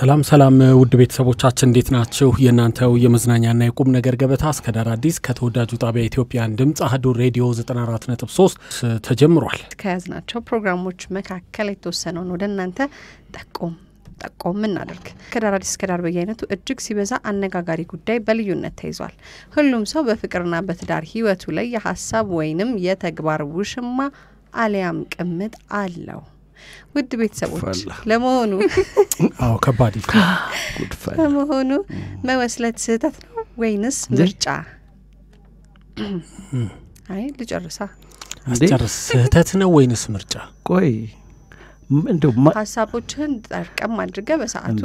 ሰላም ሰላም ውድ ቤተሰቦቻችን እንዴት ናችሁ? የናንተው የመዝናኛና የቁም ነገር ገበታ እስከዳር አዲስ ከተወዳጁ ጣቢያ ኢትዮጵያን ድምጽ አህዱ ሬዲዮ 94.3 ተጀምሯል። ከያዝናቸው ፕሮግራሞች መካከል የተወሰነውን ወደ እናንተ ጠቆም እናደርግ። ከዳር አዲስ እስከዳር በየአይነቱ እጅግ ሲበዛ አነጋጋሪ ጉዳይ በልዩነት ተይዟል። ሁሉም ሰው በፍቅርና በትዳር ህይወቱ ላይ የሐሳብ ወይንም የተግባር ውሽማ አሊያም ቅምጥ አለው። ውድ ቤተሰቦች ለመሆኑ ከባድ ለመሆኑ መወስለት ስህተት ነው ወይንስ ምርጫ? ልጨርሳ አስጨርስ ስህተት ነው ወይንስ ምርጫ? ቆይ እንደው ሐሳቦችን ጠርቀም አድርገህ በሰዓቱ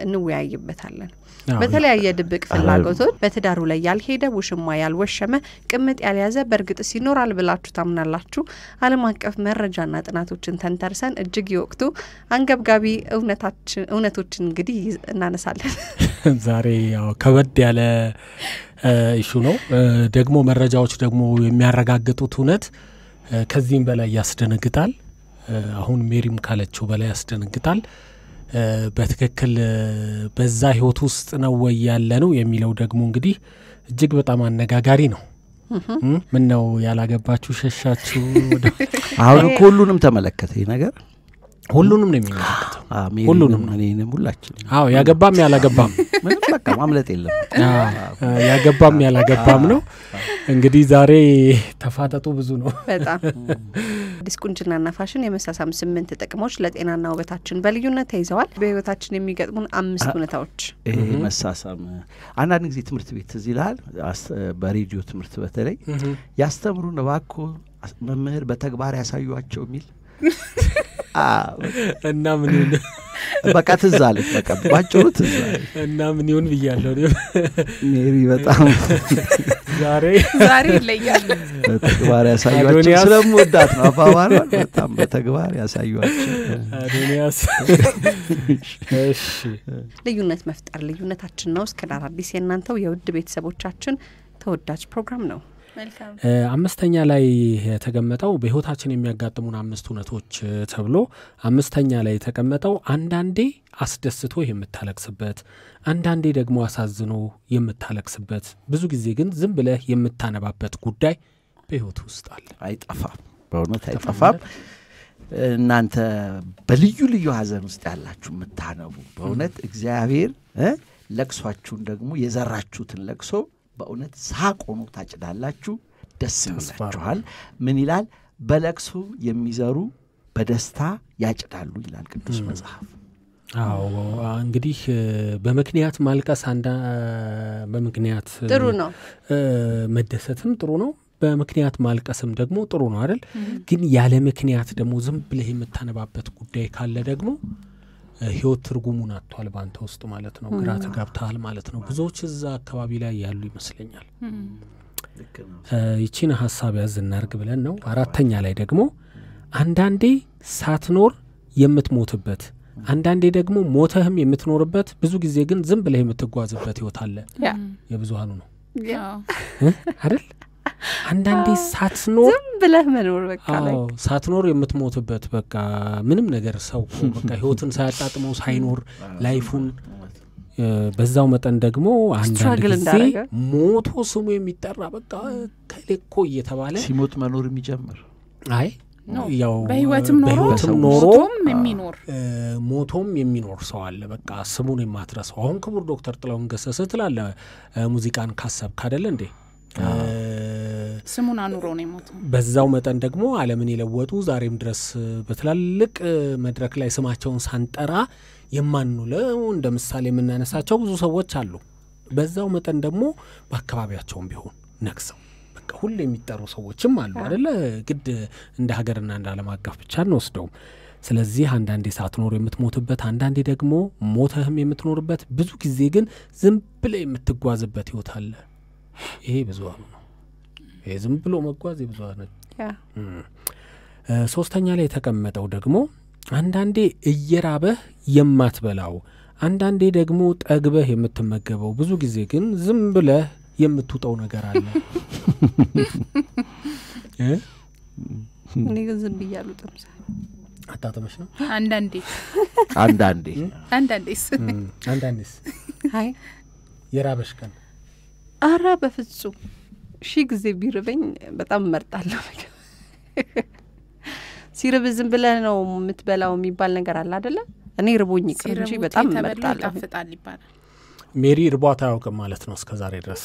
እንወያይበታለን። በተለያየ ድብቅ ፍላጎቶች በትዳሩ ላይ ያልሄደ ውሽማ ያልወሸመ ቅምጥ ያልያዘ በርግጥስ ይኖራል ብላችሁ ታምናላችሁ? ዓለም አቀፍ መረጃና ጥናቶችን ተንተርሰን እጅግ ይወቅቱ አንገብጋቢ እውነቶችን እንግዲህ እናነሳለን። ዛሬ ያው ከበድ ያለ ኢሹ ነው። ደግሞ መረጃዎች ደግሞ የሚያረጋግጡት እውነት ከዚህም በላይ ያስደነግጣል። አሁን ሜሪም ካለችው በላይ ያስደነግጣል። በትክክል በዛ ህይወት ውስጥ ነው ወይ ያለ ነው የሚለው ደግሞ እንግዲህ እጅግ በጣም አነጋጋሪ ነው። ምን ነው ያላገባችሁ ሸሻችሁ? አሁን ሁሉንም ተመለከተ ይሄ ነገር። ሁሉንም ነው የሚመለከተው። ሁሉንም እኔንም ሁላችንም። ያገባም ያላገባም ምንም በቃ ማምለጥ የለም። ያገባም ያላገባም ነው። እንግዲህ ዛሬ ተፋጠጡ ብዙ ነው በጣም። ዲስኩንጅናና ፋሽን የመሳሳም 8 ጥቅሞች ለጤናና ውበታችን በልዩነት ተይዘዋል። በህይወታችን የሚገጥሙን 5 ሁኔታዎች ይሄ መሳሳም አንዳንድ ጊዜ ትምህርት ቤት እዚህ ይላል በሬዲዮ ትምህርት በተለይ ያስተምሩን እባክዎ መምህር በተግባር ያሳዩአቸው የሚል እና ምን ይሁን በቃ ትዛለ በቃ ባጭሩ ትዛለ እና ምን ይሁን ብያለሁ ሜሪ በጣም ዛሬ ይለያል። በተግባር ያሳዩአቸው ስለምወዳት ነው አባባሏ። በጣም በተግባር ያሳዩአቸው አዶኒያስ። እሺ ልዩነት መፍጠር ልዩነታችን ነው። እስከዳር አዲስ የናንተው የውድ ቤተሰቦቻችን ተወዳጅ ፕሮግራም ነው። መልካም አምስተኛ ላይ የተቀመጠው በህይወታችን የሚያጋጥሙን 5 ሁኔታዎች ተብሎ አምስተኛ ላይ የተቀመጠው አንዳንዴ አስደስቶ የምታለቅስበት፣ አንዳንዴ ደግሞ አሳዝኖ የምታለቅስበት፣ ብዙ ጊዜ ግን ዝም ብለህ የምታነባበት ጉዳይ በህይወት ውስጥ አለ። አይጠፋም፣ በእውነት አይጠፋም። እናንተ በልዩ ልዩ ሀዘን ውስጥ ያላችሁ የምታነቡ በእውነት እግዚአብሔር ለቅሷችሁን ደግሞ የዘራችሁትን ለቅሶ በእውነት ሳቅ ሆኖ ታጭዳላችሁ፣ ደስ ይላችኋል። ምን ይላል? በለቅሶ የሚዘሩ በደስታ ያጭዳሉ ይላል ቅዱስ መጽሐፍ። እንግዲህ በምክንያት ማልቀስ በምክንያት ጥሩ ነው፣ መደሰትም ጥሩ ነው፣ በምክንያት ማልቀስም ደግሞ ጥሩ ነው አይደል? ግን ያለ ምክንያት ደግሞ ዝም ብለህ የምታነባበት ጉዳይ ካለ ደግሞ ህይወት ትርጉሙን አጥቷል ባንተ ውስጥ ማለት ነው። ግራ ተጋብተሃል ማለት ነው። ብዙዎች እዛ አካባቢ ላይ ያሉ ይመስለኛል። ይቺን ሐሳብ ያዝ እናርግ ብለን ነው። አራተኛ ላይ ደግሞ አንዳንዴ ሳትኖር የምትሞትበት፣ አንዳንዴ ደግሞ ሞተህም የምትኖርበት፣ ብዙ ጊዜ ግን ዝም ብለህ የምትጓዝበት ህይወት አለ። የብዙሃኑ ነው አይደል? አንዳንዴ ሳትኖር ዝም ብለህ መኖር በቃ ሳትኖር የምትሞትበት፣ በቃ ምንም ነገር ሰው በቃ ህይወትን ሳያጣጥመው ሳይኖር ላይፉን በዛው መጠን ደግሞ አንዳንድ ጊዜ ሞቶ ስሙ የሚጠራ በቃ ከሌኮ እየተባለ ሲሞት መኖር የሚጀምር ያው በህይወትም ኖሮ ሞቶም የሚኖር ሰው አለ። በቃ ስሙን የማትረሳው። አሁን ክቡር ዶክተር ጥላሁን ገሰሰ ትላለ ሙዚቃን ካሰብክ አይደል እንዴ? ስሙን አኑሮ ነው የሞተው። በዛው መጠን ደግሞ ዓለምን የለወጡ ዛሬም ድረስ በትላልቅ መድረክ ላይ ስማቸውን ሳንጠራ የማንውለው እንደ ምሳሌ የምናነሳቸው ብዙ ሰዎች አሉ። በዛው መጠን ደግሞ በአካባቢያቸውም ቢሆን ነክሰው በቃ ሁሉ የሚጠሩ ሰዎችም አሉ አይደለ? ግድ እንደ ሀገርና እንደ ዓለም አቀፍ ብቻ ነው። ስለዚህ አንዳንዴ ሳትኖር የምትሞትበት፣ አንዳንዴ ደግሞ ሞተህም የምትኖርበት፣ ብዙ ጊዜ ግን ዝም ብለህ የምትጓዝበት ህይወት አለ። ይሄ ብዙሃኑ ነው። ይሄ ዝም ብሎ መጓዝ የብዙሃኑ ነው። ሶስተኛ ላይ የተቀመጠው ደግሞ አንዳንዴ እየራበህ የማትበላው፣ አንዳንዴ ደግሞ ጠግበህ የምትመገበው፣ ብዙ ጊዜ ግን ዝም ብለህ የምትውጠው ነገር አለ። እኔ ግን ዝም ብያለሁ ጥምሳ አጣጥመሽ ነው አንዳንዴስ አይ የራበሽ ቀን አራ በፍጹም ሺ ጊዜ ቢርበኝ በጣም መርጣለሁ ሲርብ ዝም ብለህ ነው የምትበላው የሚባል ነገር አለ አይደለ እኔ ርቦኝ ይቅር እንጂ በጣም መርጣለሁ ይጣፍጣል ይባላል ሜሪ ርቧት አያውቅም ማለት ነው እስከዛሬ ድረስ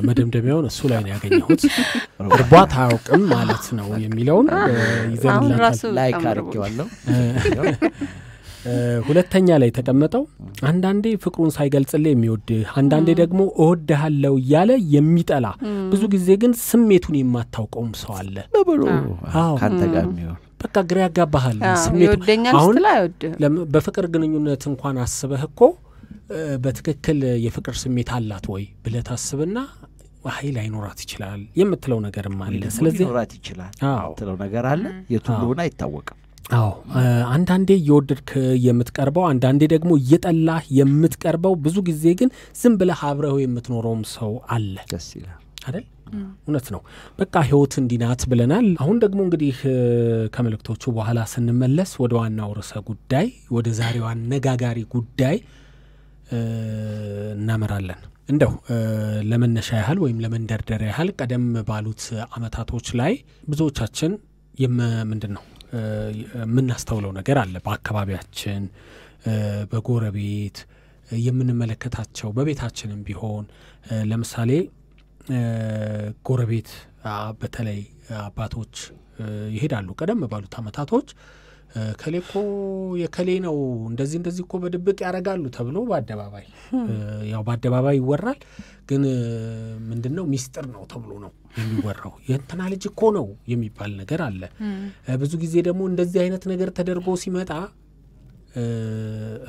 መደምደሚያውን እሱ ላይ ነው ያገኘሁት ርቧት አያውቅም ማለት ነው የሚለውን ይዘንላታል ላይክ አድርጌዋለሁ ሁለተኛ ላይ ተቀመጠው አንዳንዴ ፍቅሩን ሳይገልጽልህ የሚወድ አንዳንዴ ደግሞ እወድሃለሁ ያለ የሚጠላ ብዙ ጊዜ ግን ስሜቱን የማታውቀውም ሰው አለ ካንተ ጋር የሚሆን በቃ ግራ ያጋባሃል ስሜቱ አሁን በፍቅር ግንኙነት እንኳን አስበህ እኮ በትክክል የፍቅር ስሜት አላት ወይ ብለህ ታስብና ኃይል አይኖራት ይችላል የምትለው ነገርም አለ ስለዚህ ይኖራት ይችላል የምትለው ነገር አለ የቱ እንደሆነ አይታወቅም አንዳንዴ እየወደድክ የምትቀርበው አንዳንዴ ደግሞ እየጠላህ የምትቀርበው ብዙ ጊዜ ግን ዝም ብለህ አብረው የምትኖረውም ሰው አለ ደስ ይላል አይደል እውነት ነው በቃ ህይወት እንዲናት ብለናል አሁን ደግሞ እንግዲህ ከመልእክቶቹ በኋላ ስንመለስ ወደ ዋናው ርዕሰ ጉዳይ ወደ ዛሬው አነጋጋሪ ጉዳይ እናመራለን እንደው ለመነሻ ያህል ወይም ለመንደርደሪያ ያህል ቀደም ባሉት አመታቶች ላይ ብዙዎቻችን ምንድነው የምናስተውለው ነገር አለ በአካባቢያችን በጎረቤት የምንመለከታቸው በቤታችንም ቢሆን ለምሳሌ ጎረቤት በተለይ አባቶች ይሄዳሉ ቀደም ባሉት አመታቶች ከሌኮ የከሌ ነው እንደዚህ እኮ በድብቅ ያረጋሉ ተብሎ በአደባባይ ያው በአደባባይ ይወራል ግን ምንድነው ሚስጥር ነው ተብሎ ነው የሚወራው የእንትና ልጅ እኮ ነው የሚባል ነገር አለ ብዙ ጊዜ ደግሞ እንደዚህ አይነት ነገር ተደርጎ ሲመጣ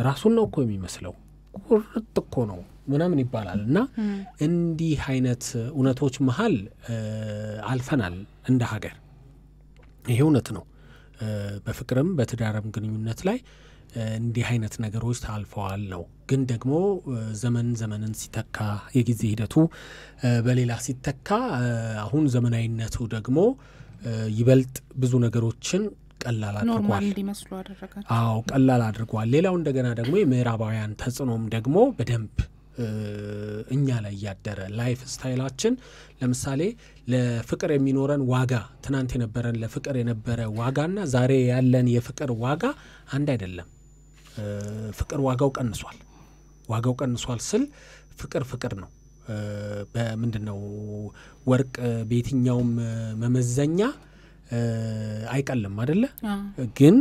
ራሱን ነው እኮ የሚመስለው ቁርጥ እኮ ነው ምናምን ይባላልና እንዲህ አይነት እውነቶች መሃል አልፈናል እንደ ሀገር ይሄ እውነት ነው በፍቅርም በትዳርም ግንኙነት ላይ እንዲህ አይነት ነገሮች ታልፈዋል ነው ግን ደግሞ ዘመንን ሲተካ የጊዜ ሂደቱ በሌላ ሲተካ አሁን ዘመናዊነቱ ደግሞ ይበልጥ ብዙ ነገሮችን ቀላል አድርጓል ኖርማል እንዲመስሉ አደረጋል ቀላል አድርጓል ሌላው እንደገና ደግሞ የምዕራባውያን ተጽዕኖም ደግሞ በደንብ እኛ ላይ ያደረ ላይፍ ስታይላችን ለምሳሌ ለፍቅር የሚኖረን ዋጋ ትናንት የነበረን ለፍቅር የነበረ ዋጋና ዛሬ ያለን የፍቅር ዋጋ አንድ አይደለም ፍቅር ዋጋው ቀንሷል ስል ፍቅር ነው በምንድነው ወርቅ በየትኛውም መመዘኛ አይቀልም አይደለ ግን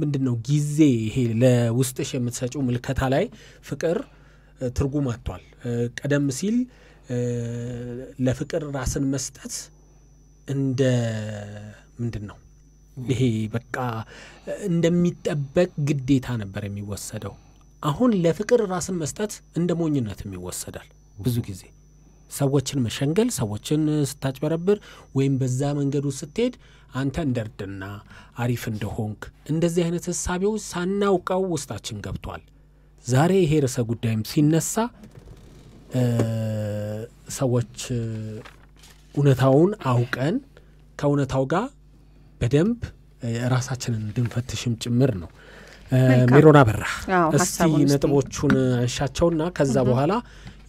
ምንድነው ጊዜ ይሄ ለውስጥሽ የምትሰጪው ምልከታ ላይ ፍቅር ትርጉም አጥቷል ቀደም ሲል ለፍቅር ራስን መስጠት እንደ ምንድነው ይሄ በቃ እንደሚጠበቅ ግዴታ ነበር የሚወሰደው አሁን ለፍቅር ራስን መስጠት እንደ ሞኝነት የሚወሰዳል ብዙ ጊዜ ሰዎችን መሸንገል ሰዎችን ስታጭበረብር ወይም በዛ መንገዱ ስትሄድ አንተ እንደርድና አሪፍ እንደሆንክ እንደዚህ አይነት ሐሳቦች ሳናውቀው ውስጣችን ገብቷል ዛሬ ይሄ ርዕሰ ጉዳይም ሲነሳ ሰዎች እውነታውን አውቀን ከእውነታው ጋር በደንብ ራሳችንን እንድንፈትሽም ጭምር ነው ሜሮና በራ እስቲ ነጥቦቹን አንሻቸውና ከዛ በኋላ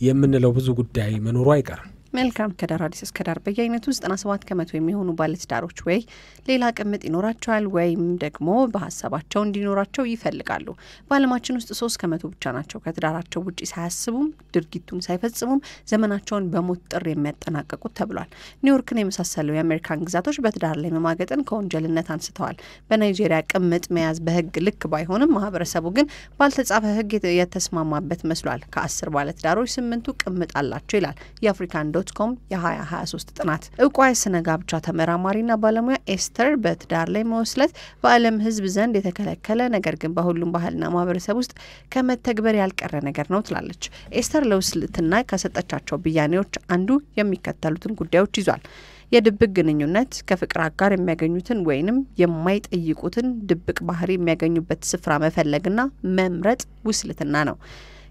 የምንለው ብዙ ጉዳይ መኖሩ አይቀርም መልካም ከዳር አዲስ እስከ ዳር በየአይነቱ 97 ከመቶ የሚሆኑ ባለትዳሮች ወይ ሌላ ቅምጥ ይኖራቸዋል ወይም ደግሞ በሐሳባቸው እንዲኖራቸው ይፈልጋሉ በዓለማችን ውስጥ 3 ከመቶ ብቻ ናቸው ከትዳራቸው ውጪ ሳያስቡም ድርጊቱን ሳይፈጽሙም ዘመናቸውን በሞት ጥር የሚያጠናቅቁት ተብሏል ኒውዮርክን የመሳሰሉ የአሜሪካን ግዛቶች በትዳር ላይ መማገጥን ከወንጀልነት አንስተዋል በናይጄሪያ ቅምጥ መያዝ በህግ ልክ ባይሆንም ማህበረሰቡ ግን ባልተጻፈ ህግ የተስማማበት መስሏል ከ10 ባለትዳሮች 8ቱ ቅምጥ አላቸው ይላል የአፍሪካን .com የ2023 ጥናት እውቋ የስነ ጋብቻ ተመራማሪና ባለሙያ ኤስተር በትዳር ላይ መወስለት በዓለም ህዝብ ዘንድ የተከለከለ ነገር ግን በሁሉም ባህልና ማህበረሰብ ውስጥ ከመተግበር ያልቀረ ነገር ነው ትላለች ኤስተር ለውስልትና ከሰጠቻቸው ብያኔዎች አንዱ የሚከተሉትን ጉዳዮች ይዟል የድብቅ ግንኙነት ከፍቅር አጋር የሚያገኙትን ወይንም የማይጠይቁትን ድብቅ ባህሪ የሚያገኙበት ስፍራ መፈለግና መምረጥ ውስልትና ነው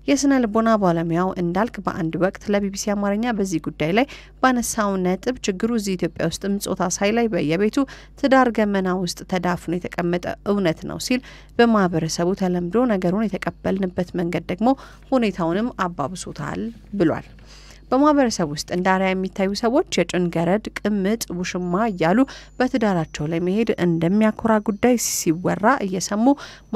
የስነ ልቦና ባለሙያው እንዳልክ በአንድ ወቅት ለቢቢሲ አማርኛ በዚህ ጉዳይ ላይ ባነሳው ነጥብ ችግሩ እዚህ ኢትዮጵያ ውስጥም ጾታ ሳይለይ በየቤቱ ትዳር ገመና ውስጥ ተዳፍኖ የተቀመጠ እውነት ነው ሲል በማህበረሰቡ ተለምዶ ነገሩን የተቀበልንበት መንገድ ደግሞ ሁኔታውንም አባብሶታል ብሏል። በማህበረሰብ ውስጥ እንዳሪያ የሚታዩ ሰዎች የጭን ገረድ ቅምጥ ውሽማ እያሉ በትዳራቸው ላይ መሄድ እንደሚያኮራ ጉዳይ ሲወራ እየሰሙ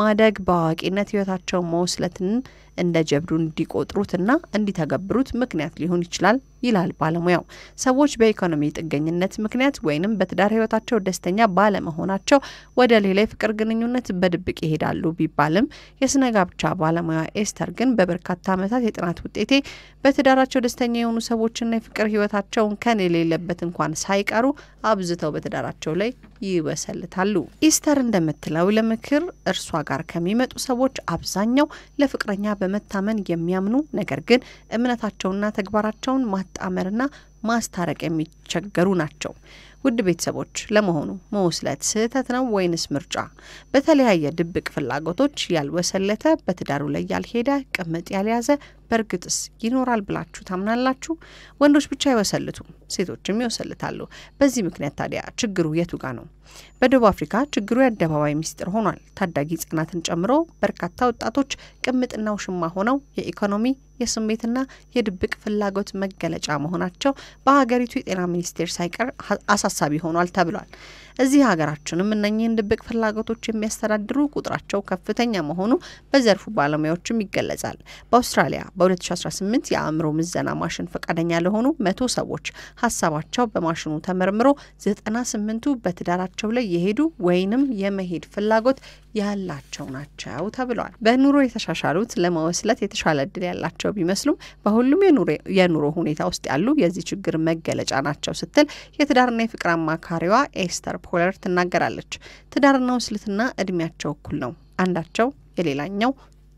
ማደግ በአዋቂነት ህይወታቸው መውስለትን እንደ ጀብዱ እንዲቆጥሩትና እንዲተገብሩት ምክንያት ሊሆን ይችላል ይላል ባለሙያው። ሰዎች በኢኮኖሚ ጥገኝነት ምክንያት ወይንም በትዳር ህይወታቸው ደስተኛ ባለመሆናቸው ወደ ሌላ ፍቅር ግንኙነት በድብቅ ይሄዳሉ ቢባልም የስነ ጋብቻ ባለሙያ ኤስተር ግን በበርካታ ዓመታት የጥናት ውጤቴ በትዳራቸው ደስተኛ የሆኑ ሰዎችና የፍቅር ህይወታቸውን ከኔ የሌለበት እንኳን ሳይቀሩ አብዝተው በትዳራቸው ላይ ይወሰልታሉ። ኢስተር እንደምትለው ለምክር እርሷ ጋር ከሚመጡ ሰዎች አብዛኛው ለፍቅረኛ በመታመን የሚያምኑ ነገር ግን እምነታቸውና ተግባራቸውን ማጣመርና ማስታረቅ የሚቸገሩ ናቸው። ውድ ቤተሰቦች ለመሆኑ መውስለት ስህተት ነው ወይንስ ምርጫ? በተለያየ ድብቅ ፍላጎቶች ያልወሰለተ በትዳሩ ላይ ያልሄደ ቅምጥ ያልያዘ በርግጥስ ይኖራል ብላችሁ ታምናላችሁ? ወንዶች ብቻ አይወሰልቱም፣ ሴቶችም ይወሰልታሉ። በዚህ ምክንያት ታዲያ ችግሩ የቱ ጋ ነው? በደቡብ አፍሪካ ችግሩ የአደባባይ ሚስጥር ሆኗል። ታዳጊ ህጻናትን ጨምሮ በርካታ ወጣቶች ቅምጥና ውሽማ ሆነው የኢኮኖሚ የስሜትና የድብቅ ፍላጎት መገለጫ መሆናቸው በሀገሪቱ የጤና ሚኒስቴር ሳይቀር አሳሳቢ ሆኗል ተብሏል። እዚህ ሀገራችንም እነኚህን ድብቅ ፍላጎቶች የሚያስተዳድሩ ቁጥራቸው ከፍተኛ መሆኑ በዘርፉ ባለሙያዎችም ይገለጻል። በአውስትራሊያ በ2018 የአእምሮ ምዘና ማሽን ፈቃደኛ ለሆኑ 100 ሰዎች ሀሳባቸው በማሽኑ ተመርምሮ 98ቱ በትዳራቸው ላይ የሄዱ ወይንም የመሄድ ፍላጎት ያላቸው ናቸው ተብሏል። በኑሮ የተሻሻሉት ለመወስለት የተሻለ እድል ያላቸው ቢመስሉም በሁሉም የኑሮ ሁኔታ ውስጥ ያሉ የዚህ ችግር መገለጫ ናቸው ስትል የትዳርና የፍቅር አማካሪዋ ኤስተር ፖለር ትናገራለች። ትዳርና ውስልትና እድሜያቸው እኩል ነው። አንዳቸው የሌላኛው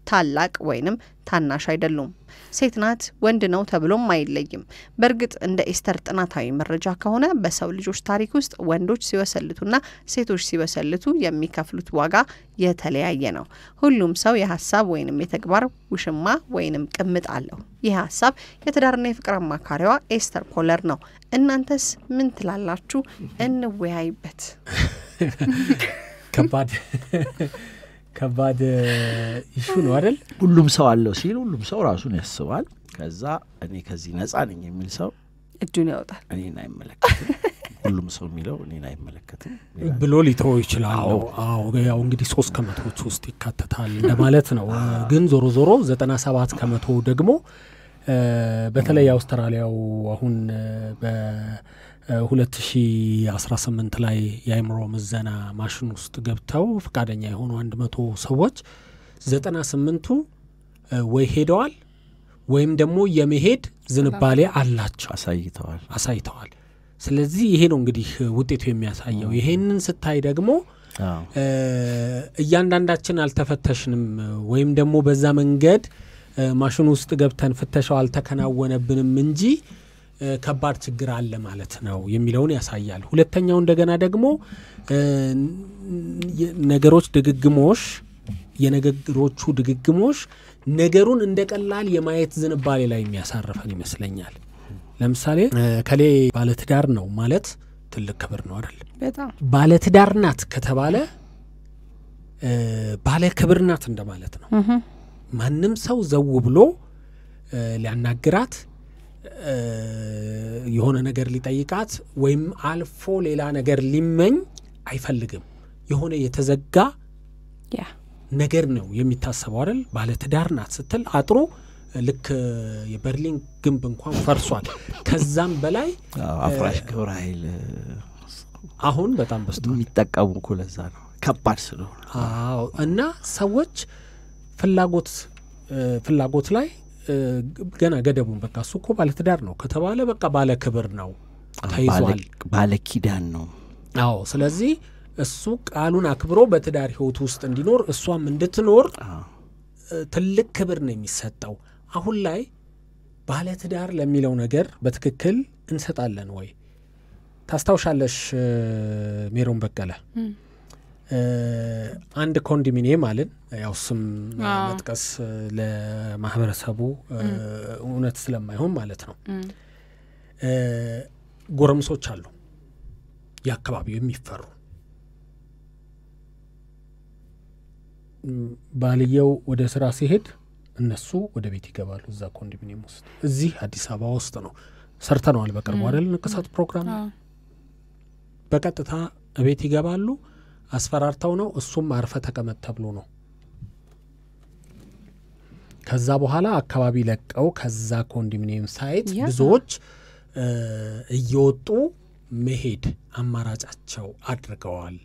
ታላቅ ወይንም ታናሽ አይደሉም። ሴት ናት ወንድ ነው ተብሎም አይለይም። በእርግጥ እንደ ኤስተር ጥናታዊ መረጃ ከሆነ በሰው ልጆች ታሪክ ውስጥ ወንዶች ሲወሰልቱና ሴቶች ሲወሰልቱ የሚከፍሉት ዋጋ የተለያየ ነው። ሁሉም ሰው የሀሳብ ወይንም የተግባር ውሽማ ወይንም ቅምጥ አለው። ይህ ሀሳብ የትዳርና የፍቅር አማካሪዋ ኤስተር ፖለር ነው። እናንተስ ምን ትላላችሁ? እንወያይበት። ከባድ ኢሹ ነው አይደል? ሁሉም ሰው አለው ሲል ሁሉም ሰው ራሱን ያስባል። ከዛ እኔ ከዚህ ነፃ ነኝ የሚል ሰው እጁን ያወጣል። እኔን አይመለከትም፣ ሁሉም ሰው የሚለው እኔን አይመለከትም ብሎ ሊተው ይችላል። አዎ ያው እንግዲህ 3% ውስጥ ይካተታል እንደማለት ነው። ግን ዞሮ 97% ደግሞ በተለይ አውስትራሊያው አሁን በ2018 ላይ የአእምሮ ምዘና ማሽን ውስጥ ገብተው ፍቃደኛ የሆኑ 100 ሰዎች 98ቱ ወይ ሄደዋል ወይም ደግሞ የመሄድ ዝንባሌ አላቸው አሳይተዋል። ስለዚህ ይሄ ነው እንግዲህ ውጤቱ የሚያሳየው። ይሄንን ስታይ ደግሞ እያንዳንዳችን አልተፈተሽንም ወይም ደግሞ በዛ መንገድ ማሽን ውስጥ ገብተን ፍተሻው አልተከናወነብንም እንጂ ከባድ ችግር አለ ማለት ነው የሚለውን ያሳያል። ሁለተኛው እንደገና ደግሞ ነገሮች ድግግሞሽ የነገሮቹ ድግግሞሽ ነገሩን እንደቀላል የማየት ዝንባሌ ላይ የሚያሳርፈን ይመስለኛል። ለምሳሌ ከሌ ባለትዳር ነው ማለት ትልቅ ክብር ነው አይደል? በጣም ባለትዳር ናት ከተባለ ባለ ክብር ናት እንደማለት ነው። ማንም ሰው ዘው ብሎ ሊያናግራት የሆነ ነገር ሊጠይቃት ወይም አልፎ ሌላ ነገር ሊመኝ አይፈልግም። የሆነ የተዘጋ ነገር ነው የሚታሰበው አይደል? ባለትዳር ናት ስትል አጥሩ ልክ የበርሊን ግንብ እንኳን ፈርሷል። ከዛም በላይ አፍራሽ ግብረ ኃይል አሁን በጣም በስቷል። የሚጠቀሙ እኮ ለዛ ነው ከባድ ስለሆነ። አዎ እና ሰዎች ፍላጎት ላይ ገና ገደቡን በቃ እሱ እኮ ባለትዳር ነው ከተባለ በቃ ባለ ክብር ነው ተይዟል፣ ባለ ኪዳን ነው። አዎ ስለዚህ እሱ ቃሉን አክብሮ በትዳር ህይወት ውስጥ እንዲኖር እሷም እንድትኖር ትልቅ ክብር ነው የሚሰጠው። አሁን ላይ ባለትዳር ለሚለው ነገር በትክክል እንሰጣለን ወይ? ታስታውሻለሽ ሜሮን በቀለ አንድ ኮንዶሚኒየም አለን ያው ስም መጥቀስ ለማህበረሰቡ እውነት ስለማይሆን ማለት ነው ጎረምሶች አሉ ያከባቢው የሚፈሩ ባልየው ወደ ስራ ሲሄድ እነሱ ወደ ቤት ይገባሉ እዛ ኮንዶሚኒየም ውስጥ እዚህ አዲስ አበባ ውስጥ ነው ሰርተናል በቅርቡ አይደል ንቅሳት ፕሮግራም በቀጥታ ቤት ይገባሉ አስፈራርተው ነው እሱም አርፈ ተቀመጥ ተብሎ ነው ከዛ በኋላ አካባቢ ለቀው ከዛ ኮንዶሚኒየም ሳይት ብዙዎች እየወጡ መሄድ አማራጫቸው አድርገዋል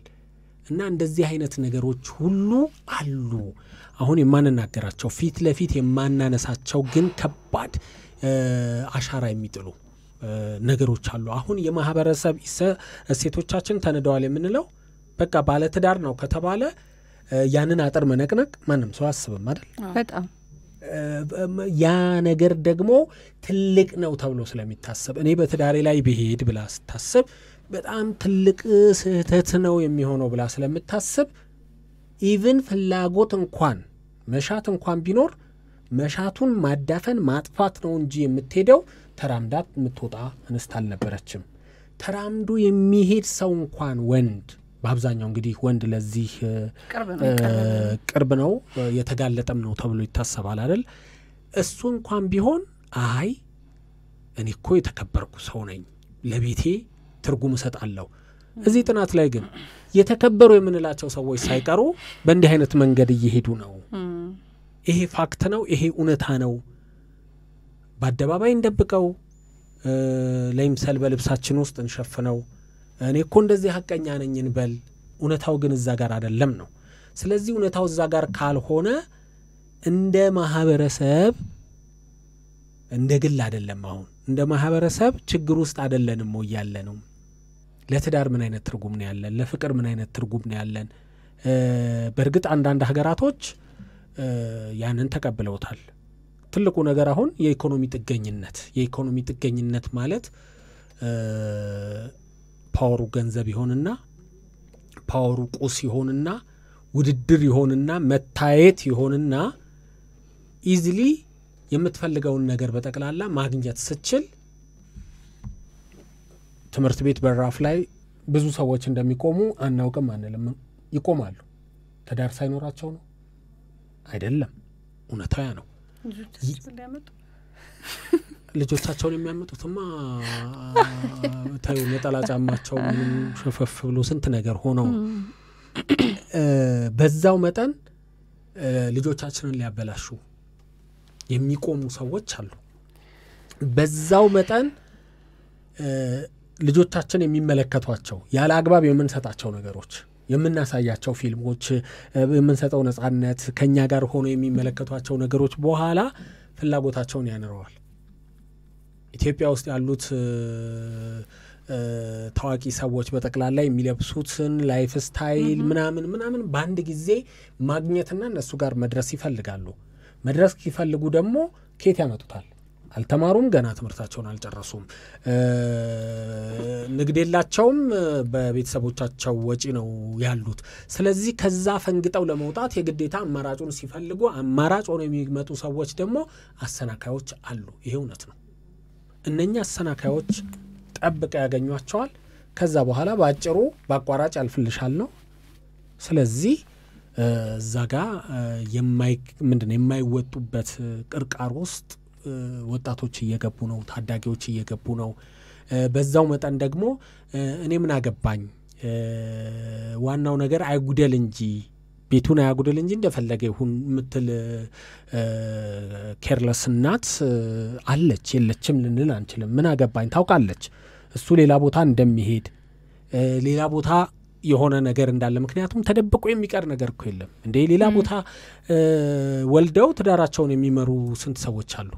እና እንደዚህ አይነት ነገሮች ሁሉ አሉ አሁን የማንናገራቸው ፊት ለፊት የማናነሳቸው ግን ከባድ አሻራ የሚጥሉ ነገሮች አሉ አሁን የማህበረሰብ እሴቶቻችን ተነደዋል የምንለው በቃ ባለ ትዳር ነው ከተባለ ያንን አጥር መነቅነቅ ማንም ሰው አስበም አይደል በጣም ያ ነገር ደግሞ ትልቅ ነው ተብሎ ስለሚታሰብ እኔ በትዳሬ ላይ ብሄድ ብላ ስታስብ በጣም ትልቅ ስህተት ነው የሚሆነው ብላ ስለምታስብ ኢቭን ፍላጎት እንኳን መሻት እንኳን ቢኖር መሻቱን ማዳፈን ማጥፋት ነው እንጂ የምትሄደው ተራምዳት የምትወጣ እንስት አልነበረችም ተራምዱ የሚሄድ ሰው እንኳን ወንድ በአብዛኛው እንግዲህ ወንድ ለዚህ ቅርብ ነው የተጋለጠም ነው ተብሎ ይታሰባል አይደል እሱ እንኳን ቢሆን አይ እኔ እኮ የተከበርኩ ሰው ነኝ ለቤቴ ትርጉም እሰጣለሁ እዚህ ጥናት ላይ ግን የተከበሩ የምንላቸው ሰዎች ሳይቀሩ በእንዲህ አይነት መንገድ እየሄዱ ነው ይሄ ፋክት ነው ይሄ እውነታ ነው በአደባባይ እንደብቀው ለምሳሌ በልብሳችን ውስጥ እንሸፍነው እኔ እኮ እንደዚህ ሐቀኛ ነኝ እንበል እውነታው ግን እዛ ጋር አይደለም ነው ስለዚህ እውነታው እዛ ጋር ካልሆነ እንደ ማህበረሰብ እንደ ግል አይደለም አሁን እንደ ማህበረሰብ ችግር ውስጥ አይደለንም ወይ ያለ ነው ለትዳር ምን አይነት ትርጉም ነው ያለን ለፍቅር ምን አይነት ትርጉም ነው ያለን በእርግጥ አንዳንድ ሀገራቶች ያንን ተቀብለውታል ትልቁ ነገር አሁን የኢኮኖሚ ጥገኝነት ማለት ፓወሩ ገንዘብ ይሆንና ፓወሩ ቁስ ይሆንና ውድድር ይሆንና መታየት ይሆንና ኢዚሊ የምትፈልገውን ነገር በጠቅላላ ማግኘት ስችል ትምህርት ቤት በራፍ ላይ ብዙ ሰዎች እንደሚቆሙ አናውቅም አንልም ይቆማሉ ትዳር ሳይኖራቸው ነው አይደለም እውነታው ነው ልጆቻቸውን የሚያመጡትማ ታዩ ነጠላ ጫማቸው ምንም ሸፈፍ ብሎ ስንት ነገር ሆነው በዛው መጠን ልጆቻችንን ሊያበላሹ የሚቆሙ ሰዎች አሉ በዛው መጠን ልጆቻችን የሚመለከቷቸው ያለ አግባብ የምንሰጣቸው ነገሮች የምናሳያቸው ፊልሞች የምንሰጠው ነጻነት ከኛ ጋር ሆኖ የሚመለከቷቸው ነገሮች በኋላ ፍላጎታቸውን ያነረዋል ኢትዮጵያ ውስጥ ያሉት ታዋቂ ሰዎች በጠቅላላ የሚለብሱትን ላይፍ ስታይል ምናምን በአንድ ጊዜ ማግኘትና እነሱ ጋር መድረስ ይፈልጋሉ መድረስ ይፈልጉ ደግሞ ከየት ያመጡታል አልተማሩም ገና ትምህርታቸውን አልጨረሱም ንግዴላቸውም በቤተሰቦቻቸው ወጪ ነው ያሉት ስለዚህ ከዛ ፈንግጠው ለመውጣት የግዴታ አማራጩን ሲፈልጉ አማራጭ ሆነው የሚመጡ ሰዎች ደግሞ አሰናካዮች አሉ ይሄ እውነት ነው እነኛ አሰናካዮች ጠብቀው ያገኟቸዋል ከዛ በኋላ ባጭሩ ባቋራጭ ያልፍልሻል ነው ስለዚህ ዛጋ የማይወጡበት ቅርቃር ውስጥ ወጣቶች እየገቡ ነው ታዳጊዎች እየገቡ ነው በዛው መጠን ደግሞ እኔ ምን አገባኝ ዋናው ነገር አይጉደል እንጂ ቤቱን አያጉደል እንጂ እንደፈለገ ይሁን ምትል ኬርለስ እናት አለች የለችም ልንል አንችልም ምን አገባኝ ታውቃለች እሱ ሌላ ቦታ እንደሚሄድ ሌላ ቦታ የሆነ ነገር እንዳለ ምክንያቱም ተደብቆ የሚቀር ነገር እኮ የለም እንዴ ሌላ ቦታ ወልደው ትዳራቸውን የሚመሩ ስንት ሰዎች አሉ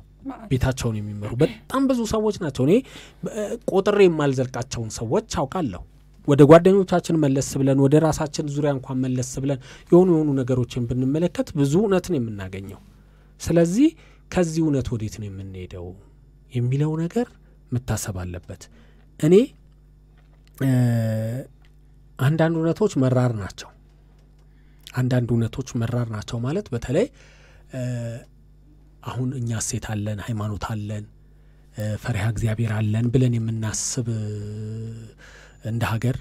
ቤታቸውን የሚመሩ በጣም ብዙ ሰዎች ናቸው እኔ ቁጥር የማልዘልቃቸውን ሰዎች አውቃለሁ ወደ ጓደኞቻችን መለስ ብለን ወደ ራሳችን ዙሪያ እንኳን መለስ ብለን የሆኑ ነገሮችን ብንመለከት ብዙ እውነትን የምናገኘው ስለዚህ ከዚህ እውነት ወዴት ነው የምንሄደው የሚለው ነገር መታሰብ አለበት እኔ አንዳንድ እውነቶች መራር ናቸው አንዳንድ እውነቶች መራር ናቸው ማለት በተለይ አሁን እኛ ሴት አለን ሃይማኖት አለን ፈሪሃ እግዚአብሔር አለን ብለን የምናስብ እንደ ሀገር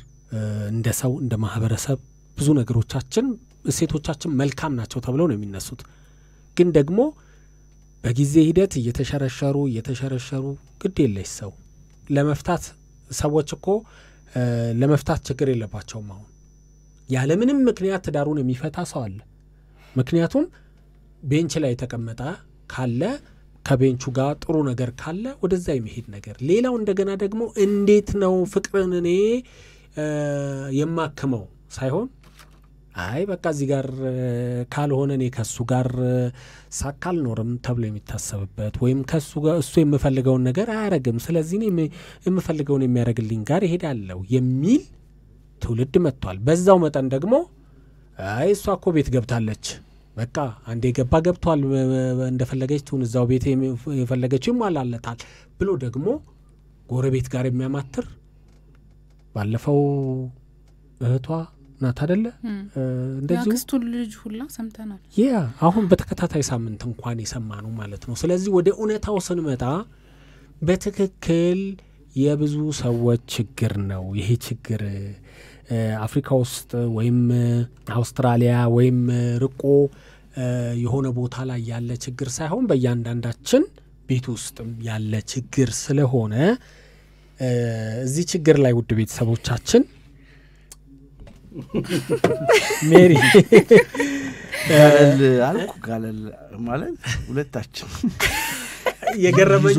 እንደ ሰው እንደ ማህበረሰብ ብዙ ነገሮቻችን እሴቶቻችን መልካም ናቸው ተብለው ነው የሚነሱት ግን ደግሞ በጊዜ ሂደት እየተሸረሸሩ ግድ የለሽ ሰው ለመፍታት ሰዎች እኮ ለመፍታት ችግር የለባቸውም አሁን ያለ ምንም ምክንያት ትዳሩን የሚፈታ ሰው አለ ምክንያቱም ቤንች ላይ ተቀመጣ ካለ ከቤንቹ ጋር ጥሩ ነገር ካለ ወደዛ የሚሄድ ነገር ሌላው እንደገና ደግሞ እንዴት ነው ፍቅርን እኔ የማከመው ሳይሆን አይ በቃ እዚህ ጋር ካልሆነ እኔ ከሱ ጋር ሳካል ኖርም ተብሎ የሚታሰብበት ወይም ከሱ ጋር እሱ የምፈልገውን ነገር አያረግም ስለዚህ እኔ የምፈልገውን የሚያረግልኝ ጋር ይሄዳለው የሚል ትውልድ መጥቷል በዛው መጠን ደግሞ አይ እሷ እኮ ቤት ገብታለች በቃ አንዴ ገብቷል እንደፈለገች ትሁን እዛው ቤት የፈለገችው ይሟላለታል ብሎ ደግሞ ጎረቤት ጋር የሚያማትር ባለፈው እህቷ ናት አይደለ እንደዚህ ያክስቱ ልጅ ሁላ ሰምተናል አሁን በተከታታይ ሳምንት እንኳን የሰማነው ማለት ነው ስለዚህ ወደ እውነታው ስንመጣ በትክክል የብዙ ሰዎች ችግር ነው ይሄ ችግር አፍሪካ ውስጥ ወይም አውስትራሊያ ወይም ርቆ የሆነ ቦታ ላይ ያለ ችግር ሳይሆን በእያንዳንዳችን ቤት ውስጥም ያለ ችግር ስለሆነ እዚህ ችግር ላይ ውድ ቤተሰቦቻችን ሜሪ ጋለል ማለት ሁለታችን የገረመኝ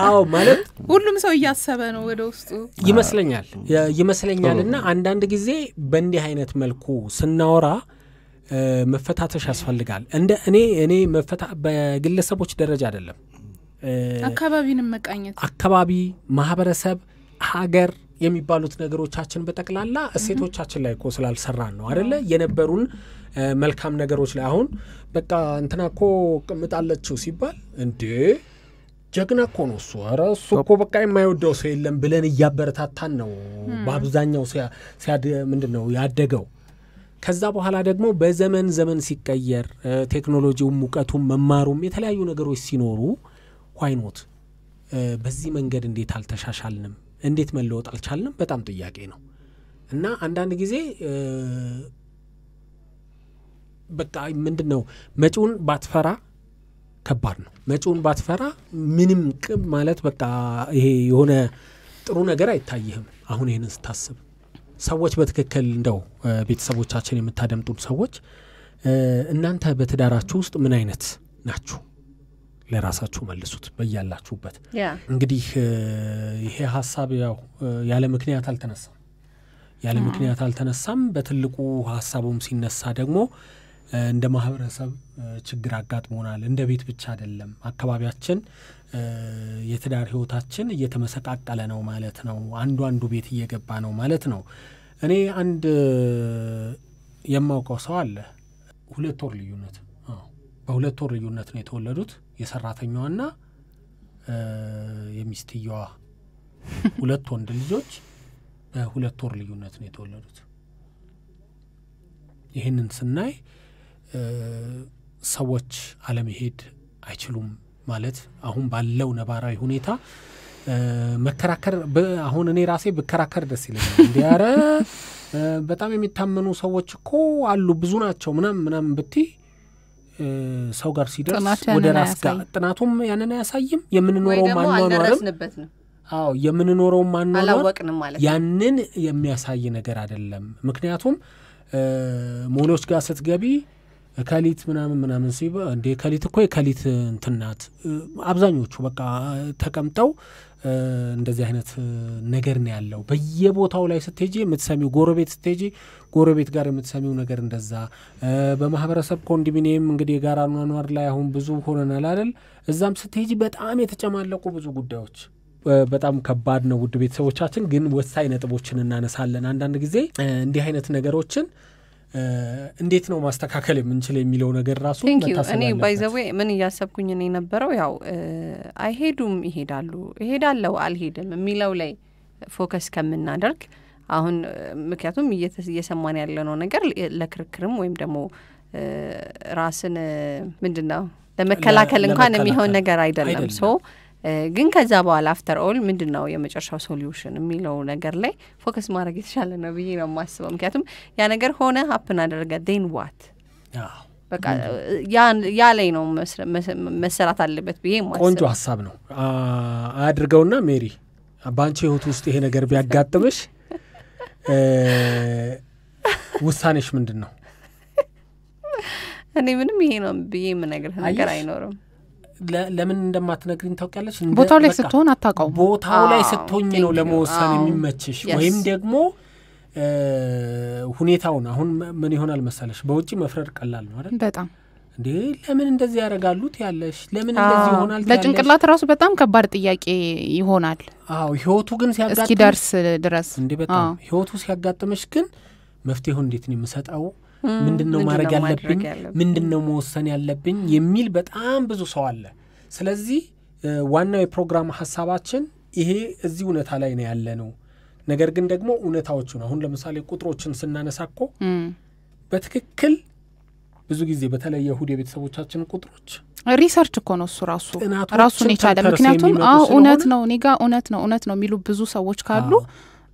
አዎ ማለት ሁሉም ሰው ያሰበ ነው ወደ ውስጡ ይመስለኛልና አንዳንድ ጊዜ በእንዲህ አይነት መልኩ ስናወራ መፈታተሽ ያስፈልጋል እንደ እኔ መፈታ በግለሰቦች ደረጃ አይደለም አካባቢንም መቃኘት አካባቢ ማህበረሰብ ሀገር የሚባሉት ነገሮቻችን በጠቅላላ እሴቶቻችን ላይ እኮ ስላልሰራን ነው አይደለ የነበሩን መልካም ነገሮች ላይ አሁን በቃ እንትናኮ ቅምጣለችው ሲባል እንዴ ጀግና እኮ ነው እሱ ኧረ እሱ እኮ በቃ የማይወደው ሰው የለም ብለን እያበረታታን ነው በአብዛኛው ምንድነው ያደገው ከዛ በኋላ ደግሞ በዘመን ሲቀየር ቴክኖሎጂውም ሙቀቱም መማሩም የተለያዩ ነገሮች ሲኖሩ ዋይኖት በዚህ መንገድ እንዴት አልተሻሻልንም እንዴት መለወጥ አልቻልንም በጣም ጥያቄ ነው እና አንዳንድ ጊዜ በቃ ምንድነው መጪውን ባትፈራ ከባድ ነው መጪውን ባትፈራ ምንም ቅብ ማለት በቃ ይሄ የሆነ ጥሩ ነገር አይታየህም አሁን ይሄንን ስታስብ ሰዎች በትክክል እንደው ቤተሰቦቻችን የምታደምጡት ሰዎች እናንተ በትዳራችሁ ውስጥ ምን አይነት ናችሁ ለራሳችሁ መልሱት በእያላችሁበት እንግዲህ ይሄ ሐሳብ ያው ያለ ምክንያት አልተነሳም በትልቁ ሐሳቡም ሲነሳ ደግሞ እንደ ማህበረሰብ ችግር አጋጥሞናል እንደ ቤት ብቻ አይደለም አካባቢያችን የትዳር ህይወታችን እየተመሰቃቀለ ነው ማለት ነው አንዱ ቤት እየገባ ነው ማለት ነው እኔ አንድ የማውቀው ሰው አለ 2 ወር ልዩነት በ2 ወር ልዩነት ነው የተወለዱት የሰራተኛዋና የሚስትየዋ 2 ወንድ ልጆች በ2 ወር ልዩነት ነው የተወለዱት ይሄንን ስናይ ሰዎች አለመሄድ አይችሉም ማለት አሁን ባለው ነባራዊ ሁኔታ መከራከር አሁን እኔ ራሴ በከራከር ደስ ይለኛል እንዲያረ በጣም የሚታመኑ ሰዎች እኮ አሉ ብዙ ናቸው ምናምን ብቲ ሰው ጋር ሲደርስ ወደ ራስ ጋር ጥናቱም ያንን ያሳይም የምንኖረው ማንኖርም አዎ የምንኖረው ማንኖር ያንን የሚያሳይ ነገር አይደለም ምክንያቱም ሞሎች ጋር ስትገቢ ከሊት ምናምን ሲባ እንደ ከሊት እኮ የከሊት እንትናት አብዛኞቹ በቃ ተቀምጠው እንደዚህ አይነት ነገር ነው ያለው በየቦታው ላይ ስትሄጂ የምትሰሚው ጎረቤት ጋር የምትሰሚው ነገር እንደዛ በማህበረሰብ ኮንዶሚኒየም እንግዲህ ጋራ ኗኗር ላይ አሁን ብዙ ሆነናል አይደል እዛም ስትሄጂ በጣም የተጨማለቁ ብዙ ጉዳዮች በጣም ከባድ ነው ውድ ቤተሰቦቻችን ግን ወሳኝ ነጥቦችን እናነሳለን አንዳንድ ጊዜ እንዲህ አይነት ነገሮችን እንዴት ነው ማስተካከል የምንችል የሚለው ነገር ራሱ መታሰብ እኔ ባይዘዌ ምን ያሰብኩኝ እኔ ነበረው ያው አይሄዱም ይሄዳሉ አልሄድም የሚለው ላይ ፎከስ ከምናደርግ አሁን ምክንያቱም እየሰማን ያለነው ነገር ለክርክርም ወይም ደግሞ ራስን ምንድነው ለመከላከል እንኳን የሚሆን ነገር አይደለም ሶ ግን ከዛ በኋላ አፍተር ኦል ምንድነው የመጨረሻው ሶሉሽን የሚለው ነገር ላይ ፎከስ ማድረግ የተሻለ ነው ብዬ ነው የማስበው ምክንያቱም ያ ነገር ሆነ ሀፕን አደረገ then what በቃ ያ ላይ ነው መሰራት አለበት ብዬ ማስበው ቆንጆ ሐሳብ ነው አድርገውና ሜሪ ባንቺ ህይወት ውስጥ ይሄ ነገር ቢያጋጥምሽ ውሳኔሽ ምንድነው እኔ ምንም ይሄ ነው ብዬ የምነግርህ ነገር አይኖርም ለምን እንደማትነግሪኝ ታውቂያለሽ ቦታው ላይ ስትሆን አታውቀው ቦታው ላይ ስትሆኝ ነው ለመወሰን የሚመችሽ ወይም ደግሞ ሁኔታውን አሁን ምን ይሆናል መሰለሽ በውጪ መፍረድ ቀላል ነው አይደል በጣም እንዴ ለምን እንደዚህ ያረጋሉት ያለሽ ለምን እንደዚህ ይሆናል ለጭንቅላት ራሱ በጣም ከባድ ጥያቄ ይሆናል ህይወቱ ግን ሲያጋጥም እስኪ ደርስ ድረስ እንዴ በጣም ህይወቱ ሲያጋጥምሽ ግን መፍትሄው እንዴት ነው የምሰጠው ምንድነው ማድረግ ያለብኝ ምንድነው መወሰን ያለብኝ የሚል በጣም ብዙ ሰው አለ ስለዚህ ዋናው የፕሮግራም ሐሳባችን ይሄ እዚህ ኡነታ ላይ ነው ያለነው ነገር ግን ደግሞ ኡነታዎቹ ነው አሁን ለምሳሌ ቁጥሮችን ስናነሳኮ በትክክል ብዙ ጊዜ በተለየ ይሁዲ ቤተሰቦቻችን ቁጥሮች ሪሰርች እኮ ነው እሱ ራሱን ይቻላል ምክንያቱም ኡነት ነው ኔጋ ኡነት ነው የሚሉ ብዙ ሰዎች ካሉ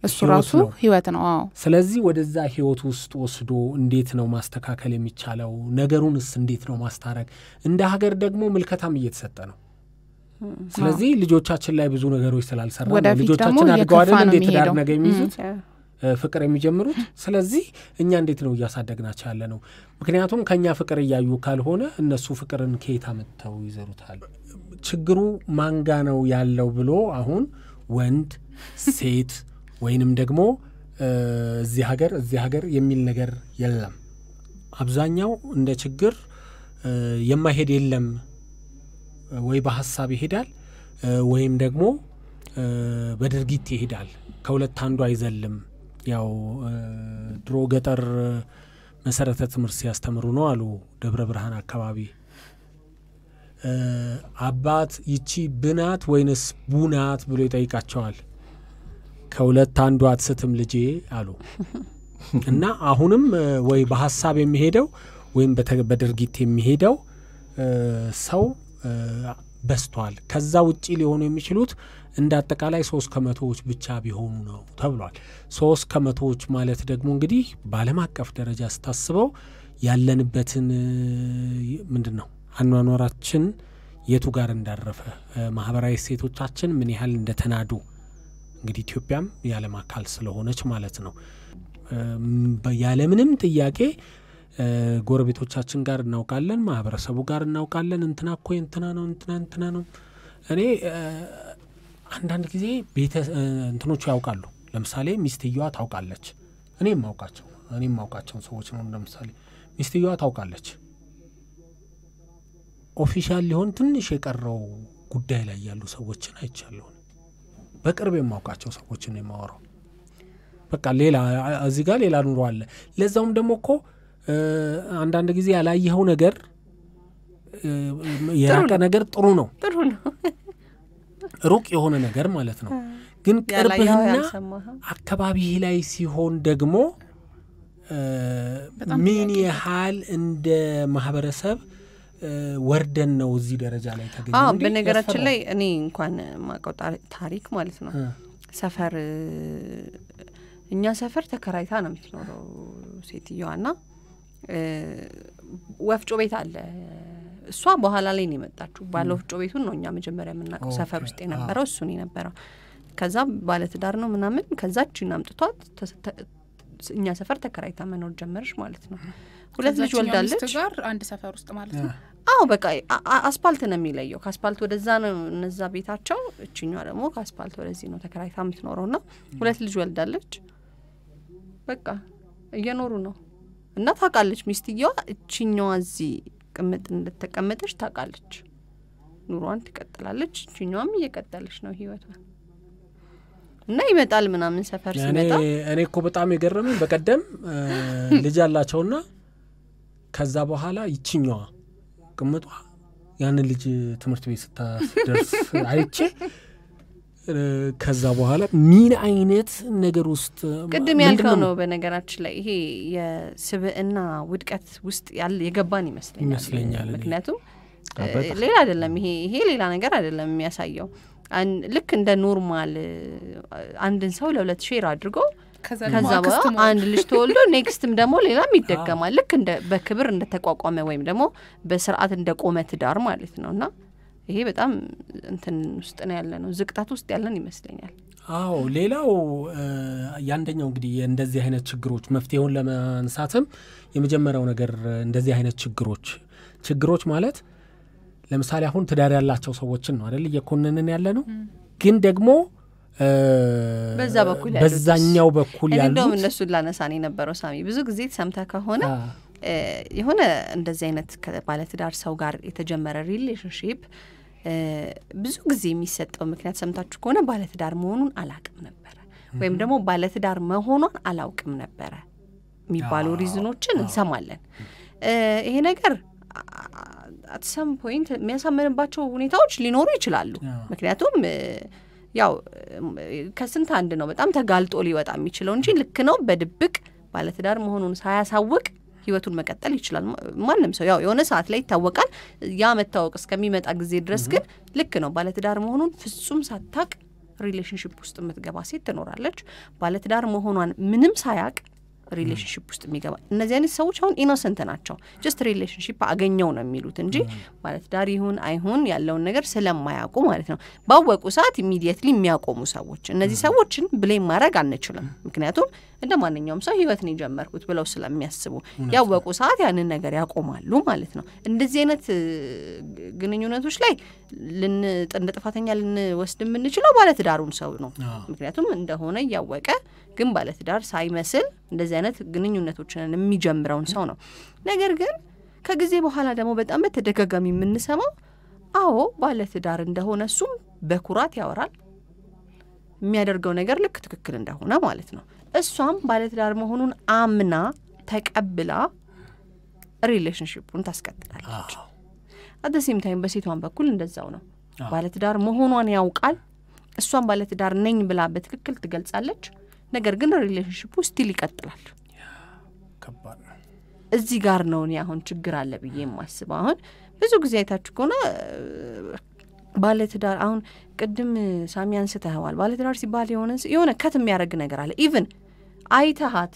እሱ ራሱ ህይወት ነው ስለዚህ ወደዛ ህይወት ውስጥ ወስዶ እንዴት ነው ማስተካከል የሚቻለው ነገሩንስ እንዴት ነው ማስታረቅ እንደ ሀገር ደግሞ ምልከታም እየተሰጠ ነው ስለዚህ ልጆቻችን ላይ ብዙ ነገሮች ስላልሰራ ልጆቻችን አድገው አይደል እንዴት ዳር ነገ የሚይዙት ፍቅር የሚጀምሩት ስለዚህ እኛ እንዴት ነው ያሳደግናቸው ያለ ነው ምክንያቱም ከኛ ፍቅር ያዩ ካልሆነ እነሱ ፍቅርን ከየት አመጣው ይዘሩታል ችግሩ ማንጋ ነው ያለው ብሎ አሁን ወንድ ሴት ወይንም ደግሞ እዚህ ሀገር የሚል ነገር የለም አብዛኛው እንደ ችግር የማይሄድ የለም ወይ በሐሳብ ይሄዳል ወይም ደግሞ በድርጊት ይሄዳል ከሁለት አንዱ አይዘልም ያው ድሮ ገጠር መሰረተ ትምህርት ሲያስተምሩ ነው አሉ ደብረ ብርሃን አካባቢ አባት ይቺ ብናት ወይንስ ቡናት ብሎ ይጠይቃቸዋል ከሁለት አንዱ አትስትም ልጄ አሉ እና አሁንም ወይ በሐሳብ የሚሄደው ወይም በድርጊት የሚሄደው ሰው በስቷል ከዛ ውጪ ሊሆኑ የሚችሉት እንደ አጠቃላይ 3% ብቻ ቢሆኑ ነው ተብሏል 3% ማለት ደግሞ እንግዲህ በዓለም አቀፍ ደረጃ ስታስበው ያለንበትን ምንድነው አኗኗራችን የቱ ጋር እንዳረፈ ማህበራዊ ሴቶቻችን ምን ያህል እንደተናዱ እንግዲህ ኢትዮጵያም የዓለም አካል ስለሆነች ማለት ነው ያለ ምንም ጥያቄ ጎረቤቶቻችን ጋር እናውቃለን ማህበረሰቡ ጋር እናውቃለን እንትና እኮ እንትና ነው እኔ አንዳንድ ጊዜ ቤተ እንትኖቹ ያውቃሉ ለምሳሌ ሚስትየዋ ታውቃለች እኔም ማውቃቸው ሰዎች ነው ለምሳሌ ሚስትየዋ ታውቃለች ኦፊሻል ሊሆን ትንሽ የቀረው ጉዳይ ላይ ያሉ ሰዎችን አይቻለሁ በቅርብ የማውቃቸው ሰዎችን የማወራው በቃ ሌላ እዚህ ጋር ሌላ ኑሮ አለ ለዛውም ደግሞ እኮ አንዳንድ ጊዜ ያላየኸው ነገር የራቀ ነገር ጥሩ ነው ሩቅ የሆነ ነገር ማለት ነው ግን ቅርብህና አካባቢህ ላይ ሲሆን ደግሞ ምን ያህል እንደ ማህበረሰብ ወርደን ነው እዚህ ደረጃ ላይ ተገኘው በነገራችን ላይ እኔ እንኳን ማቀው ታሪክ ማለት ነው ሰፈር እኛ ሰፈር ተከራይታ ነው የምትኖረው ሴትዮዋና ወፍጮ ቤት አለ እሷ በኋላ ላይ ነው የመጣችው ባለ ወፍጮ ቤቱን ነው እኛ መጀመሪያ የምናውቀው ሰፈር ውስጥ የነበረው እሱ ነው የነበረው ከዛ ባለ ትዳር ነው ምናምን ከዛችን አምጥቷት እኛ ሰፈር ተከራይታ መኖር ጀመረች ማለት ነው ሁለት ልጅ ወልዳለች ጋር አንድ ሰፈር ውስጥ ማለት ነው በቃ አስፓልት ነው የሚለየው ከአስፓልት ወደዛ ነው እነዛ ቤታቸው እቺኛው ደግሞ ከአስፓልት ወደዚህ ነው ተከራይታ የምትኖረውና ሁለት ልጅ ወልዳለች በቃ እየኖሩ ነው እና ታውቃለች ሚስትየዋ እቺኛው እዚህ ቅምጥ እንደተቀመጠች ታውቃለች ኑሯን ትቀጥላለች እቺኛውም እየቀጠለች ነው ህይወቷ እና ይመጣል ምናምን ሰፈር ሲመጣ እኔ እኮ በጣም የገረመኝ በቀደም ልጅ አላቸውና ከዛ በኋላ ይቺኛዋ ቅምጧ ያን ልጅ ትምህርት ቤት ስታደርስ አይቼ ከዛ በኋላ ምን አይነት ነገር ውስጥ ቅድም ያልከው ነው በነገራችን ላይ ይሄ የስብዕና ውድቀት ውስጥ ያለ የገባን ይመስለኛል ምክንያቱም ሌላ አይደለም ይሄ ሌላ ነገር አይደለም የሚያሳየው ልክ እንደ ኖርማል አንድን ሰው ለሁለት ሼር አድርጎ ከዛ አንድ ልጅ ተወልዶ ኔክስትም ደግሞ ሌላም ይደገማል ልክ እንደ በክብር እንደ ተቋቋመ ወይም ደግሞ በስርዓት እንደ ቆመ ትዳር ማለት ነውና ይሄ በጣም እንትን ውስጥ ነው ያለነው ዝቅጣት ውስጥ ያለን ይመስለኛል አዎ ሌላው ያንደኛው እንግዲህ እንደዚህ አይነት ችግሮች መፍትሄውን ለማንሳትም የመጀመሪያው ነገር እንደዚህ አይነት ችግሮች ማለት ለምሳሌ አሁን ትዳር ያላቸው ሰዎችን ነው አይደል እየኮነንን ያለነው ግን ደግሞ በዛኛው በኩል ያሉት እንደውም እነሱ ላነሳኔ ነበረው ሳሚ ብዙ ጊዜ ሰምታ ከሆነ የሆነ እንደዚህ አይነት ባለትዳር ሰው ጋር የተጀመረ ሪሌሽንሺፕ ብዙ ጊዜ የሚሰጠው ምክንያት ሰምታችሁ ከሆነ ባለትዳር መሆኑን አላቅም ነበር ወይም ደግሞ ባለትዳር መሆኗን አላውቅም ነበር የሚባሉ ሪዝኖችን እንሰማለን ይሄ ነገር at some point የሚያሳምንባቸው ሁኔታዎች ሊኖሩ ይችላሉ ምክንያቱም ያው ከስንት አንድ ነው በጣም ተጋልጦ ሊወጣ የሚችለው እንጂ ልክ ነው በድብቅ ባለትዳር መሆኑን ሳያሳውቅ ህይወቱን መቀጠል ይችላል ማንንም ሰው ያው የሆነ ሰዓት ላይ ይታወቃል ያ መታወቅ እስከሚመጣ ጊዜ ድረስ ግን ልክ ነው ባለትዳር መሆኑን ፍጹም ሳታቅ ሪሌሽንሺፕ ውስጥ የምትገባ ሴት ትኖራለች ባለትዳር መሆኗን ምንም ሳያቅ ሪሌሽንሺፕ ውስጥ የሚገባ እነዚህ አይነት ሰዎች አሁን ኢኖሰንት ናቸው ጀስት ሪሌሽንሺፕ አገኘው ነው የሚሉት እንጂ ባለትዳር ይሁን አይሁን ያለውን ነገር ስለማያውቁ ማለት ነው ባወቁ ሰዓት ኢሚዲየትሊ የሚያቆሙ ሰዎች እነዚህ ሰዎችን ብሌም ማድረግ አንችልም ምክንያቱም እንደማንኛውም ሰው ህይወት ነው ጀመርኩት ብለው ስለሚያስቡ ያወቁ ሰዓት ያንን ነገር ያቆማሉ ማለት ነው እንደዚህ አይነት ግንኙነቶች ላይ ጥንድ ጥፋተኛ ልንወስድ የምንችለው ባለትዳሩን ሰው ነው ምክንያቱም እንደሆነ ያወቀ ግን ባለትዳር ሳይመስል እንደዚህ አይነት ግንኙነቶችን የሚጀምረውን ሰው ነው ነገር ግን ከጊዜ በኋላ ደግሞ በጣም በተደጋጋሚ የምንሰማው አዎ ባለትዳር እንደሆነ እሱም በኩራት ያወራል የሚያደርገው ነገር ልክ ትክክል እንደሆነ ማለት ነው እሷም ባለትዳር መሆኑን አምና ተቀብላ ሪሌሽንሺፑን ታስቀጥላለች at the same time በሴቷን በኩል እንደዛው ነው ባለትዳር መሆኗን ያውቃል እሷም ባለትዳር ነኝ ብላ በትክክል ትገልጻለች ነገር ግን ሪሌሽንሺፑ ስቲል ይቀጥላል ከባድ እዚህ ጋር ነው አሁን ችግር አለ ብዬ የማስበው አሁን ብዙ ጊዜ አይታችሁ ከሆነ ባለትዳር አሁን ቅድም ሳሚ አንስተዋል ባለትዳር ሲባል የሆነ ከት የሚያደርግ ነገር አለ ኢቭን አይተሃት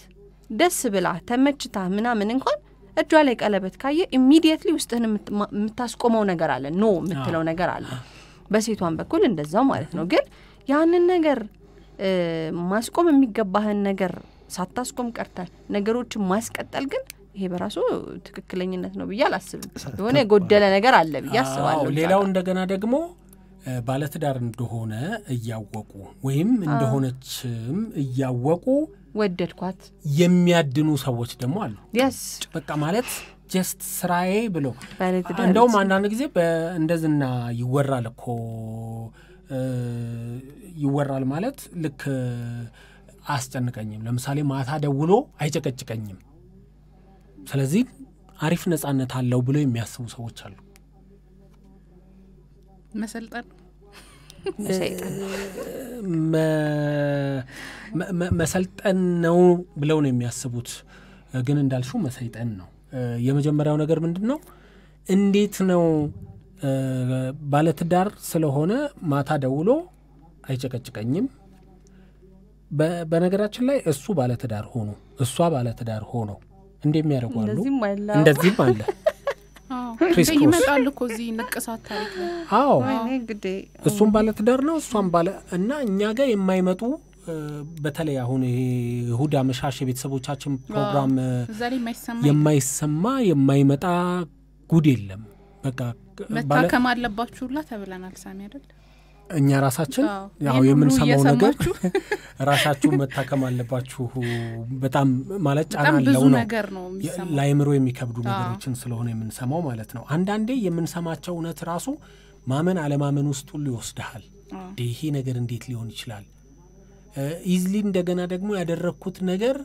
ደስ ብላ ተመችታ ምናምን እንኳን እጇ ላይ ቀለበት ካየ ኢሚዲየትሊ ውስጥህን የምታስቆመው ነገር አለ ኖ የምትለው ነገር አለ በሴቷን በኩል እንደዛው ማለት ነው ግን ያንን ነገር ማስቆም የሚገባህን ነገር ሳታስቆም ቀርታ ነገሮችን ማስቀጠል ግን ይሄ በራሱ ትክክለኛነት ነው ብዬ አላስብም የሆነ ጎደለ ነገር አለ ብዬ አስባለሁ ሌላው እንደገና ደግሞ ባለትዳር እንደሆነ እያወቁ ወይም እንደሆነችም እያወቁ ወደድኳት የሚያድኑ ሰዎች ደግሞ አሉ yes በቃ ማለት ጀስት ስራዬ ብሎ እንደውም አንዳንድ ጊዜ እንደዝና ይወራል እኮ ይወራል ማለት ልክ አስጨንቀኝም ለምሳሌ ማታ ደውሎ አይጨቀጭቀኝም ስለዚህ አሪፍ ነጻነት አለው ብሎ የሚያስቡ ሰዎች አሉ መሰልጠን ነው ብለው ነው የሚያስቡት ግን እንዳልሽው መሰይጠን ነው የመጀመሪያው ነገር ምንድነው እንዴት ነው ባለትዳር ስለሆነ ማታ ደውሎ አይጨቀጭቀኝም በነገራችን ላይ እሱ ባለትዳር ሆኖ እሷ ባለትዳር ሆኖ እንደሚያደርጓሉ እንደዚህም አለ ይመጣል እኮ እዚህ ንቅሳት ታሪክ ነው አዎ እሱም ባለትዳር ነው እሷም ባለ እና እኛ ጋር የማይመጡ በተለይ አሁን ይሄ ይሁዳ መሻሽ የቤተሰቦቻችን ፕሮግራም የማይሰማ የማይመጣ ጉድ የለም በቃ መታከም አለባችሁላ ተብለናል ሳሚ አይደል እኛ ራሳችን ያው የምንሰማው ነገር ራሳችሁ መታከም አለባችሁ በጣም ማለት ጫና አለው ነው ላይምሮ የሚከብዱ ነገሮችን ስለሆነ የምንሰማው ማለት ነው አንዳንዴ የምንሰማቸው እውነት ራሱ ማመን አለማመን ውስጥ ሁሉ ይወስዳል ይሄ ነገር እንዴት ሊሆን ይችላል ኢዝሊ እንደገና ደግሞ ያደረኩት ነገር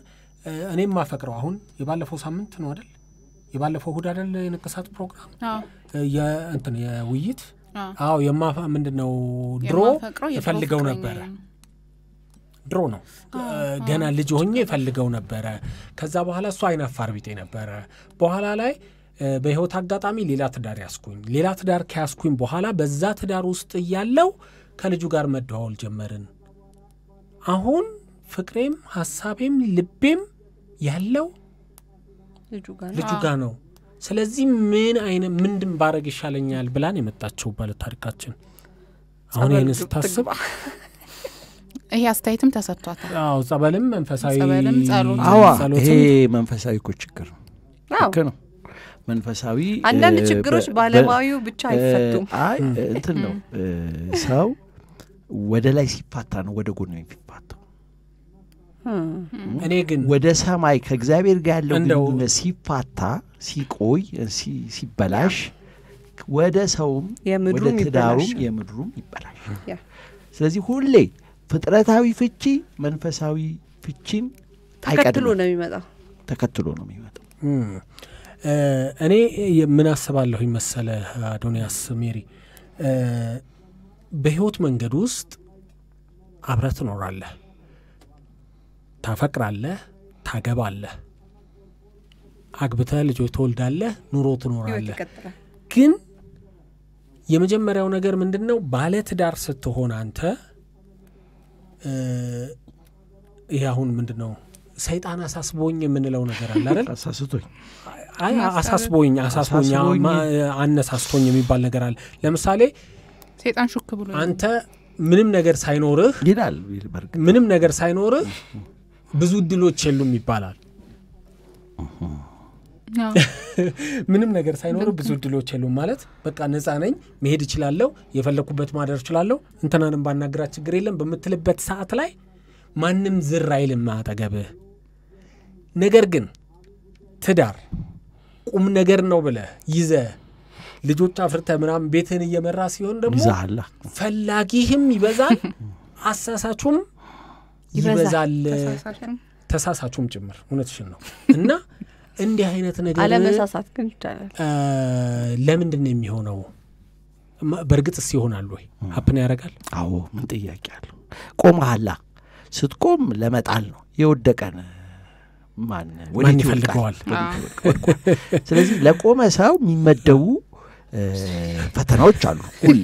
እኔም ማፈቅረው አሁን የባለፈው ሳምንት ነው አይደል የባለፈው እሁድ አይደል የንቅሳት ፕሮግራም የውይይት አዎ ምንድነው ድሮ ይፈልገው ነበር ድሮ ነው ገና ልጅ ሆኜ ይፈልገው ነበር ከዛ በኋላ እሱ አይናፋር ቢጤ ነበር በኋላ ላይ በህይወት አጋጣሚ ሌላ ትዳር ያስኩኝ በኋላ በዛ ትዳር ውስጥ ያለው ከልጁ ጋር መደዋወል ጀመርን አሁን ፍቅሬም ሐሳቤም ልቤም ያለው ልጁ ጋር ነው ስለዚህ ምንድን ባረግ ይሻለኛል ብላን የመጣችው ባለ ታሪካችን አሁን ይሄን ስታስብ ይሄ አስተያየትም ተሰጥቷታል አዎ ጸበልም መንፈሳዊ ጸሎት ይሄ መንፈሳዊ ችግር ነው መንፈሳዊ አንዳንድ ችግሮች ባለማዊው ብቻ አይፈቱም እንትን ነው ሰው ወደ ላይ ሲፋታ ነው ወደ ጎን የሚፋታው እኔ ግን ወደ ሰማይ ከእግዚአብሔር ጋር ያለው ግንኙነት ሲፋታ ሲቆይ ሲበላሽ ወደ ሰውም ወደ ትዳሩም የምድሩም ይበላሽ ስለዚህ ሁሌ ፍጥረታዊ ፍቺ መንፈሳዊ ፍቺን ተከትሎ ነው የሚመጣው እኔ ምን አስባለሁ መሰለ አዶንያስ ሜሪ በህይወት መንገድ ውስጥ አብረህ ትኖራለህ ታፈቅራለህ ታገባለህ አግብተህ ልጆች ትወልዳለህ ኑሮ ትኖራለህ ግን የመጀመሪያው ነገር ምንድነው ባለ ትዳር ስትሆን አንተ ይሄውን ምንድነው ሰይጣን አሳስቦኝ የምንለው ነገር አለ አይደል አሳስቦኝ አነሳስቶኝ የሚባል ነገር አለ ለምሳሌ ሰይጣን ሹክ ብሎ አንተ ምንም ነገር ሳይኖርህ ይላል ምንም ነገር ሳይኖርህ ብዙ ድሎች የሉም ይባላል ምንም ነገር ሳይኖርህ ብዙ ድሎች የሉም ማለት በቃ ነፃ ነኝ መሄድ እችላለሁ የፈለኩበት ማደር እችላለሁ እንተናንም ባናገራት ችግር የለም በመትልበት ሰዓት ላይ ማንም ዝር አይልም አጠገብህ ነገር ግን ትዳር ቁም ነገር ነው ብለ ይዘ ልጆች አፍርተ ምናም ቤትን እየመራ ሲሆን ደግሞ ፈላጊህም ይበዛል አሳሳቹም ይበዛል ተሳሳቹም ጭምር እውነትሽን ነው እና እንዲህ አይነት ነገር አለመሳሳት ግን ይቻላል ለምንድን ነው የሚሆነው በርግጥስ ይሆናል ወይ ሀፕን ያረጋል አዎ ምን ጥያቄ አለው ቆመሃላ ስትቆም ለመጣል ነው የወደቀን ማን ይፈልገዋል ስለዚህ ለቆመ ሰው የሚመደቡ ፈተናዎች አሉ ሁሉ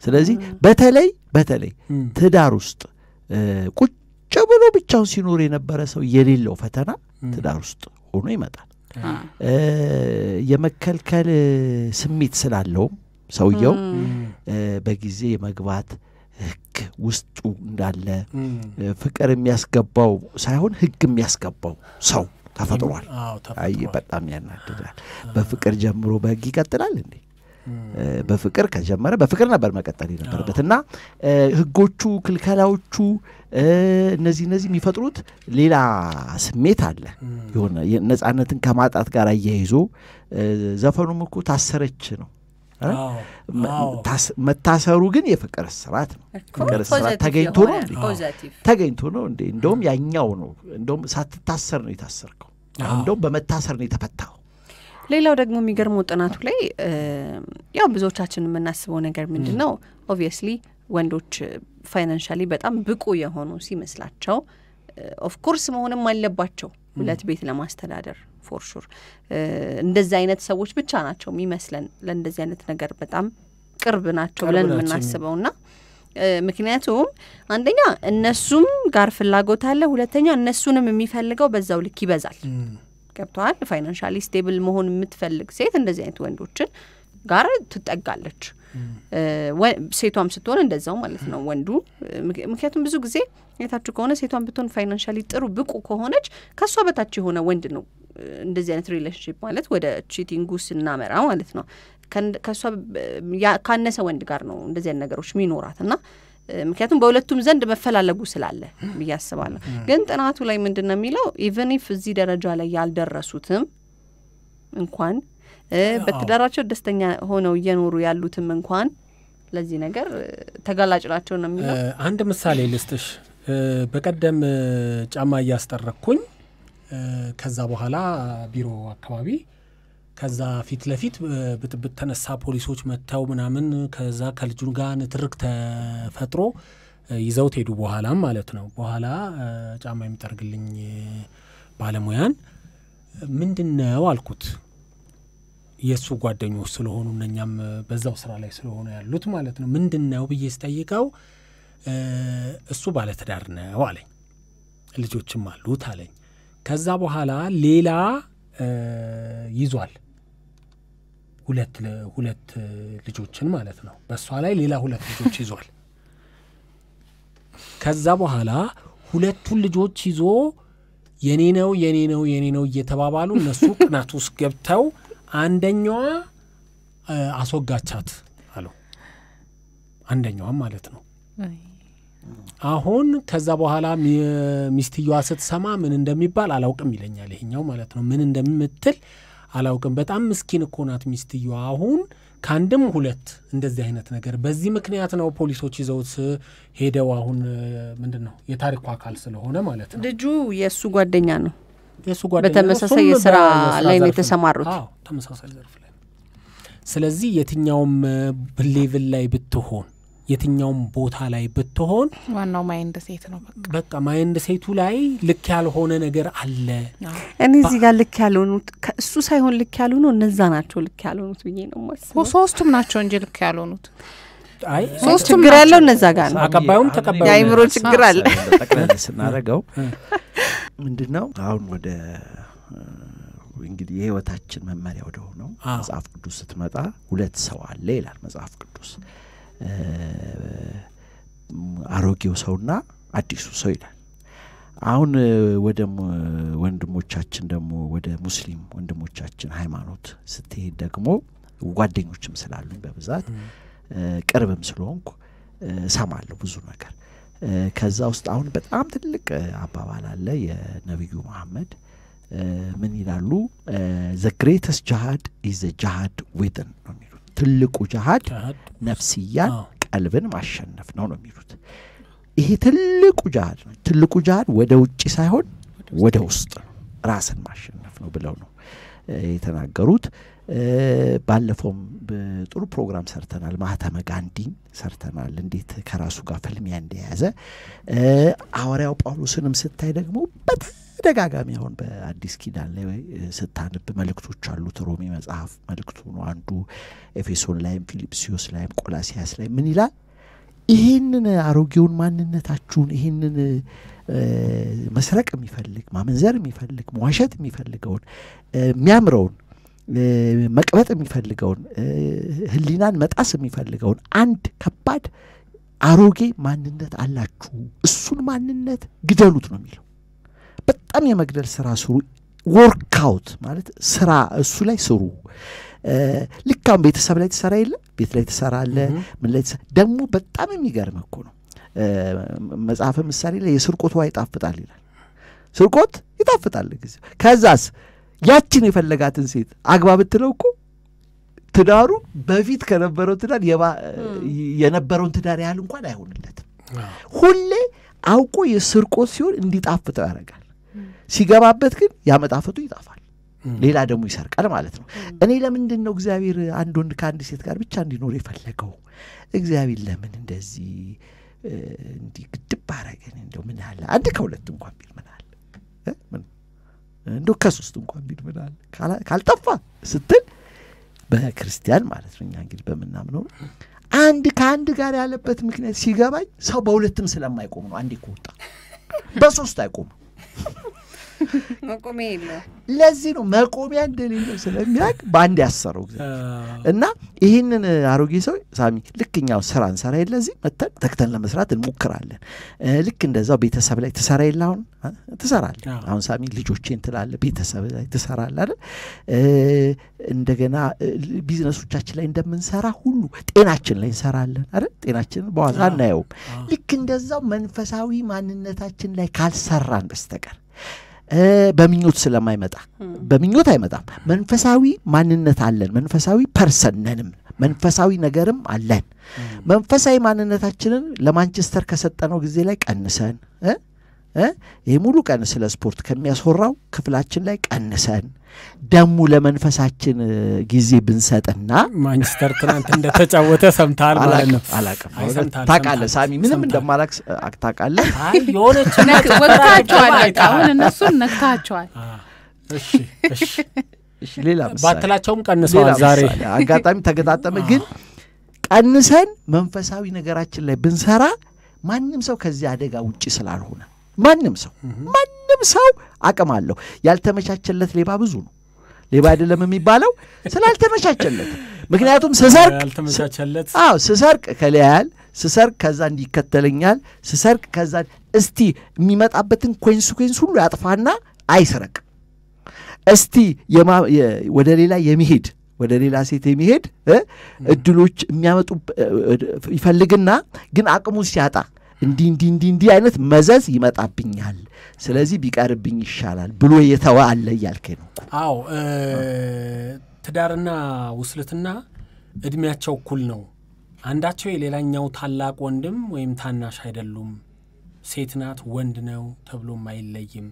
ስለዚህ በተለይ ትዳር ውስጥ ቁጭ ብሎ ብቻውን ሲኖር የነበረ ሰው የሌለው ፈተና ትዳር ውስጥ ሆኖ ይመጣል የመከልከል ስሜት ስላለው ሰውየው በጊዜ የመግባት ህግ ውስጡ እንዳለ ፍቅር የሚያስገባው ሳይሆን ህግ የሚያስገባው ሰው ተፈጥሯል አይ በጣም ያናድዳል በፍቅር ጀምሮ በህግ ይቀጥላል እንዴ በፍቅር ከጀመረ በፍቅር ነበር መቀጠል የነበረበትና ህጎቹ ክልከላዎቹ እነዚህ የሚፈጥሩት ሌላ ስሜት አለ የሆነ ነፃነትን ከማጣት ጋር ያይዞ ዘፈኑም እኮ ታሰረች ነው መታሰሩ ግን የፍቅር ስራት ነው ፍቅር ስራት ተገኝቶ ነው እንዴ እንደውም ያኛው ነው እንደውም ሳትታሰር ነው የታሰርከው እንደውም በመታሰር ነው የተፈታው ሌላው ደግሞ የሚገርመው ጥናቱ ላይ ያው ብዙዎቻችን የምናስበው ነገር ምንድነው ኦብቪየስሊ ወንዶች ፋይናንሻሊ በጣም ብቁ የሆኑ ሲመስላቸው ኦፍ ኮርስ መሆንም አለባቸው ሁለት ቤት ለማስተዳደር ፎር ሹር እንደዚህ አይነት ሰዎች ብቻ ናቸው የሚመስለን ለእንደዚህ አይነት ነገር በጣም ቅርብ ናቸው ብለን የምናስበውና ምክንያቱም አንደኛ እነሱም ጋር ፍላጎት አለ ሁለተኛ እነሱንም የሚፈልገው በዛው ልክ ይበዛል ገብቷል ፋይናንሻሊ ስቴብል መሆን የምትፈልግ ሴት እንደዚህ አይነት ወንዶችን ጋር ትጠጋለች ሴቷም ስትሆን እንደዛው ማለት ነው ወንዱ ምክንያቱም ብዙ ጊዜ የታችሁ ከሆነ ሴቷን ብትሆን ፋይናንሻሊ ጥሩ ብቁ ከሆነች ከሷ በታች የሆነ ወንድ ነው እንደዚህ አይነት ሪሌሽንሺፕ ማለት ወደ ቺቲንግ ስናመራ ማለት ነው ከሷ ካነሰ ወንድ ጋር ነው እንደዚህ አይነት ነገሮች ሚኖራትና ምክንያቱም በሁለቱም ዘንድ መፈላለጉ ስላለ በያስባለሁ ግን ጥናቱ ላይ ምንድነው የሚለው ኢቭን ኢፍ እዚህ ደረጃ ላይ ያልደረሱትም እንኳን በትዳራቸው ደስተኛ ሆነው እየኖሩ ያሉትም እንኳን ለዚህ ነገር ተጋላጭ ናቸው ነው የሚለው አንድ ምሳሌ ልስጥሽ በቀደም ጫማ ያስጠረኩኝ ከዛ በኋላ ቢሮ አካባቢ ከዛ ፊት ለፊት ብጥብጥ ተነሳ ፖሊሶች መተው ምናምን ከዛ ከልጁ ጋር ንትርክ ተፈጥሮ ይዘውት ሄዱ በኋላም ማለት ነው በኋላ ጫማ የሚጠርግልኝ ባለሙያን ምንድነው አልኩት የሱ ጓደኞች ስለሆኑ እኛም በዛው ስራ ላይ ስለሆነ ያሉት ማለት ነው ምንድነው ብዬ ስጠይቀው እሱ ባለ ትዳር ነው አለኝ ልጆችም አሉት አለኝ ከዛ በኋላ ሌላ ይዟል ሁለት ልጆችን ማለት ነው በሷ ላይ ሌላ ሁለት ልጆች ይዟል ከዛ በኋላ ሁለቱን ልጆች ይዞ የኔ ነው እየተባባሉ እነሱ ቅናት ውስጥ ገብተው አንደኛዋ አስወጋቻት አሉ አንደኛዋ ማለት ነው አሁን ከዛ በኋላ ሚስትየዋ ስትሰማ ምን እንደሚባል አላውቅም ይለኛል ይሄኛው ማለት ነው ምን እንደምትል አላውቅም በጣም ምስኪን እኮ ናት ሚስትየዋ አሁን ካንድም ሁለት እንደዚህ አይነት ነገር በዚህ ምክንያት ነው ፖሊሶች ይዘውት ሄደው አሁን ምንድነው የታሪኩ አካል ስለሆነ ማለት ነው ልጁ የሱ ጓደኛ ነው በተመሳሳይ የሥራ ላይ ነው የተሰማሩት አዎ ተመሳሳይ ዘርፍ ላይ ስለዚህ የትኛውም ሌቭል ላይ ብትሆን የትኛውም ቦታ ላይ ብትሆን ዋናው ማይንድ ሴት ነው በቃ ማይንድ ሴቱ ላይ ልክ ያልሆነ ነገር አለ እኔ እዚህ ጋር ልክ ያልሆኑት ከእሱ ሳይሆን ልክ ያልሆኑ እነዛ ናቸው ልክ ያልሆኑት ብዬ ነው ማስበው ሶስቱም ናቸው እንጂ ልክ ያልሆኑት አይ ሶስቱም ችግር ያለው እነዛ ጋር ነው አቀባዩም ተቀባዩ የአይምሮ ችግር አለ ጠቅላላ ስናረጋው ምንድነው አሁን ወደ እንግዲህ የህይወታችን መመሪያ ወደ ሆነው መጽሐፍ ቅዱስ ስትመጣ ሁለት ሰው አለ ይላል መጽሐፍ ቅዱስ አሮጌው ሰውና አዲሱ ሰው ይላል አሁን ወደ ወንድሞቻችን ደግሞ ወደ ሙስሊም ወንድሞቻችን ሃይማኖት ስትሄድ ደግሞ ጓደኞችም ስላሉኝ በብዛት ቅርብም ስለሆንኩ ሰማለሁ ብዙ ነገር ከዛ ውስጥ አሁን በጣም ትልቅ አባባል አለ የነብዩ መሐመድ ምን ይላሉ the greatest jihad is the jihad within ነው የሚሉት ትልቁ ጂሃድ ነፍስያን ቀልብን ማሸነፍ ነው የሚሉት ይሄ ትልቁ ጂሃድ ነው ትልቁ ጂሃድ ወደ ውጪ ሳይሆን ወደ ውስጥ ነው ራስን ማሸነፍ ነው ብለው ነው የተናገሩት ባለፈውም በጥሩ ፕሮግራም ሰርተናል ማህተመ ጋንዲን ሰርተናል እንዴት ከራሱ ጋር ፍልሚያ እንደያዘ ሐዋርያው ጳውሎስንም ስታይ ደግሞ በተደጋጋሚ አሁን በአዲስ ኪዳን ላይ ስታነብ መልእክቶች አሉት ሮሜ መጽሐፍ መልእክቱ ነው አንዱ ኤፌሶን ላይም ፊልጵስዩስ ላይም ቆላሲያስ ላይ ምን ይላል ይሄንን አሮጌውን ማንነታችሁን ይሄንን መስረቅ የሚፈልግ ማመንዘር የሚፈልግ መዋሸት የሚፈልገውን የሚያምረውን መቅበጥ የሚፈልገውን ህሊናን መጣስ የሚፈልገውን አንድ ከባድ አሮጌ ማንነት አላችሁ እሱን ማንነት ግደሉት ነው የሚለው በጣም የመግደል ስራ ስሩ ወርክ አውት ማለት ስራ እሱ ላይ ስሩ ልካም ቤተሰብ ላይ ተሰራ ይለ ቤት ላይ ተሰራለ ምን ላይ ደግሞ በጣም የሚገርም እኮ ነው መጽሐፈ ምሳሌ ላይ የስርቆቱ ይጣፍጣል ይላል ስርቆት ይጣፍጣል ግዜ ከዛስ ያቺን የፈለጋትን ሴት አግባብ ትለው እኮ ትዳሩ በፊት ከነበረው ትዳር የነበረውን ትዳር ያህል እንኳን አይሆንለትም ሁሌ አውቆ የስርቆት ሲሆን እንዲጣፍጠው ያደርጋል ሲገባበት ግን ያመጣፈቱ ይጣፋል ሌላ ደግሞ ይሰርቃል ማለት ነው እኔ ለምንድን ነው እግዚአብሔር አንድ ወንድ ከአንድ ሴት ጋር ብቻ እንዲኖር የፈለገው እግዚአብሔር ለምን እንደዚህ እንዲግድብ አረገን እንደው ምን አለ አንድ ከሁለት እንኳን ቢል ምን አለ ምን እንደው ከሶስት እንኳን ቢል ምን አለ ካልጠፋ ስትል በክርስቲያን ማለት ነው እንግዲህ በመናምነው አንድ ከአንድ ጋር ያለበት ምክንያት ሲገባኝ ሰው በሁለትም ስለማይቆም ነው አንዴ ከወጣ በሶስት አይቆም መቆሚያ የለው ለዚህ ነው መቆሚያ እንደሌለው ስለሚያቅ ባንድ ያሰረው እና ይሄንን አሮጌ ሰው ሳሚ ልክኛው ስራ እንሰራ ይለዚህ መተን ተክተን ለመስራት እንሞክራለን ልክ እንደዛው ቤተሰብ ላይ ተሰራ ይላውን ተሰራለ አሁን ሳሚ ልጆቼን ትላለ ቤተሰብ ላይ ተሰራለ አይደል እንደገና ቢዝነሶቻችን ላይ እንደምንሰራ ሁሉ ጤናችን ላይ እንሰራለን አይደል ጤናችንን በዋዛ እናየው ልክ እንደዛው መንፈሳዊ ማንነታችን ላይ ካልሰራን በስተቀር በሚኞት ስለማይመጣ በሚኞት አይመጣም መንፈሳዊ ማንነት አለን መንፈሳዊ ፐርሰን ነንም መንፈሳዊ ነገርም አለን መንፈሳዊ ማንነታችንን ለማንቸስተር ከሰጠነው ጊዜ ላይ ቀንሰን ይሄ ሙሉ ቀን ስለ ስፖርት ከሚያስወራው ክፍላችን ላይ ቀንሰን ደሙ ለመንፈሳችን ጊዜ ብንሰጥና ማንቸስተር ትናንት እንደተጫወተ ሰምታል ማለት ነው አላቀም ታቃለ ሳሚ ምንም እንደማላክ ታቃለ አይ የሆነች ወጣቸዋል አሁን እነሱን ነክታቸዋል እሺ ሌላ ባትላቸውም ቀንሰዋል ዛሬ አጋጣሚ ተገጣጠመ ግን ቀንሰን መንፈሳዊ ነገራችን ላይ ብንሰራ ማንንም ሰው ከዚህ አደጋ ውጪ ስላልሆነ ማንንም ሰው አቅም አለው ያልተመቻቸለት ሌባ ብዙ ነው ሌባ አይደለም የሚባለው ስላልተመቻቸለት ምክንያቱም ስሰርቅ ከለያል ስሰርቅ ከዛ እንዲከተለኛል ስሰርቅ ከዛ እስቲ የሚመጣበትን ኮንሲኩዌንስ ሁሉ ያጥፋና አይስረቅ እስቲ ወደ ሌላ የሚሄድ ወደ ሌላ ሴት የሚሄድ እድሎች የሚያመጡ ይፈልግና ግን አቅሙ ሲያጣ እንዲ አይነት መዘዝ ይመጣብኛል ስለዚህ ቢቀርብኝ ይሻላል ብሎ የተዋ አለ ያልከኝ ነው አዎ ትዳርና ውስልትና እድሜያቸው እኩል ነው አንዳቸው የሌላኛው ታላቅ ወንድም ወይም ታናሽ አይደሉም ሴት ናት ወንድ ነው ተብሎም አይለይም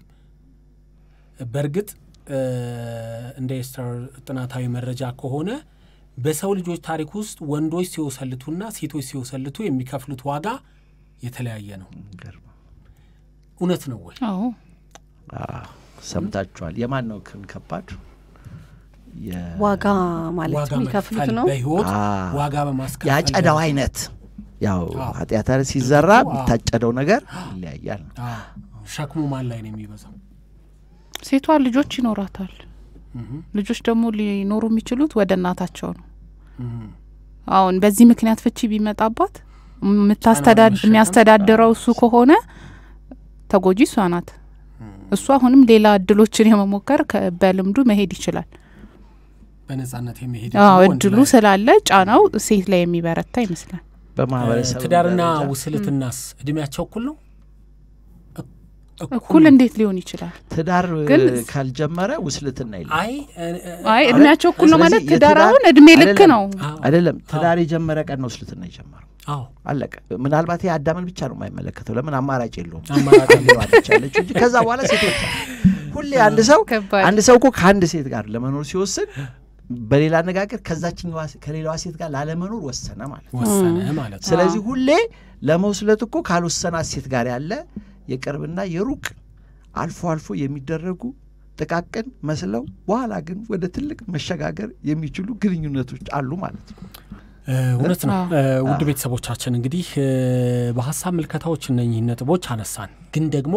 በርግጥ እንደ ኤስተር ጥናታዊ መረጃ ከሆነ በሰው ልጆች ታሪክ ውስጥ ወንዶች ሲወሰልቱና ሴቶች ሲወሰልቱ የሚከፍሉት ዋጋ የተለያየ ነው እውነት ነው ወይ አዎ ሰምታችኋል የማን ነው ከባድ ዋጋ ማለት የሚከፍሉት ነው በህይወት ዋጋ በማስከፈል ያጨዳው አይነት ያው ኃጢአታር ሲዘራ የሚታጨደው ነገር ይለያያል ሸክሙ ማን ላይ ነው የሚበዛው ሴቷ ልጆች ይኖራታል ልጆች ደግሞ ሊኖሩ የሚችሉት ወደ እናታቸው ነው አሁን በዚህ ምክንያት ፍቺ ቢመጣባት የሚያስተዳድረው እሱ ከሆነ ተጎጂ እሷ ናት እሱ አሁንም ሌላ እድሎችን የመሞከር በልምዱ መሄድ ይችላል በነጻነት የሚሄድ እድሉ ስላለ ጫናው ሴት ላይ የሚበረታ ይመስላል በማህበረሰብ ትዳርና ውስልትናስ እድሜያቸው እኩል ነው እኩል እንዴት ሊሆን ይችላል ትዳር ካልጀመረ ውስልትና ይላል አይ እድሜያቸው እኩል ነው ማለት ትዳራውን እድሜ ልክ ነው አይደለም ትዳር የጀመረ ቀን ነው ውስልትና ይጀምራል አለቀ ምናልባት ያዳምን ብቻ ነው የማይመለከተው ለምን አማራጭ የለውም አማራጭ አለች እንጂ ከዛ በኋላ ሴቶች ሁሌ አንድ ሰው እኮ ከአንድ ሴት ጋር ለመኖር ሲወስን በሌላ አነጋገር ከዛችኛዋ ከሌላዋ ሴት ጋር ላለመኖር ወሰነ ማለት ስለዚህ ሁሌ ለመውስለት እኮ ካልወሰናት ሴት ጋር ያለ የቅርብና የሩቅ አልፎ የሚደረጉ ጥቃቅን መስለው በኋላ ግን ወደ ትልቅ መሸጋገር የሚችሉ ግንኙነቶች አሉ ማለት ነው እውነት ነው ውድ ቤተሰቦቻችን እንግዲህ በሐሳብ መልከታዎች እነኚህ ነጥቦች አነሳን ግን ደግሞ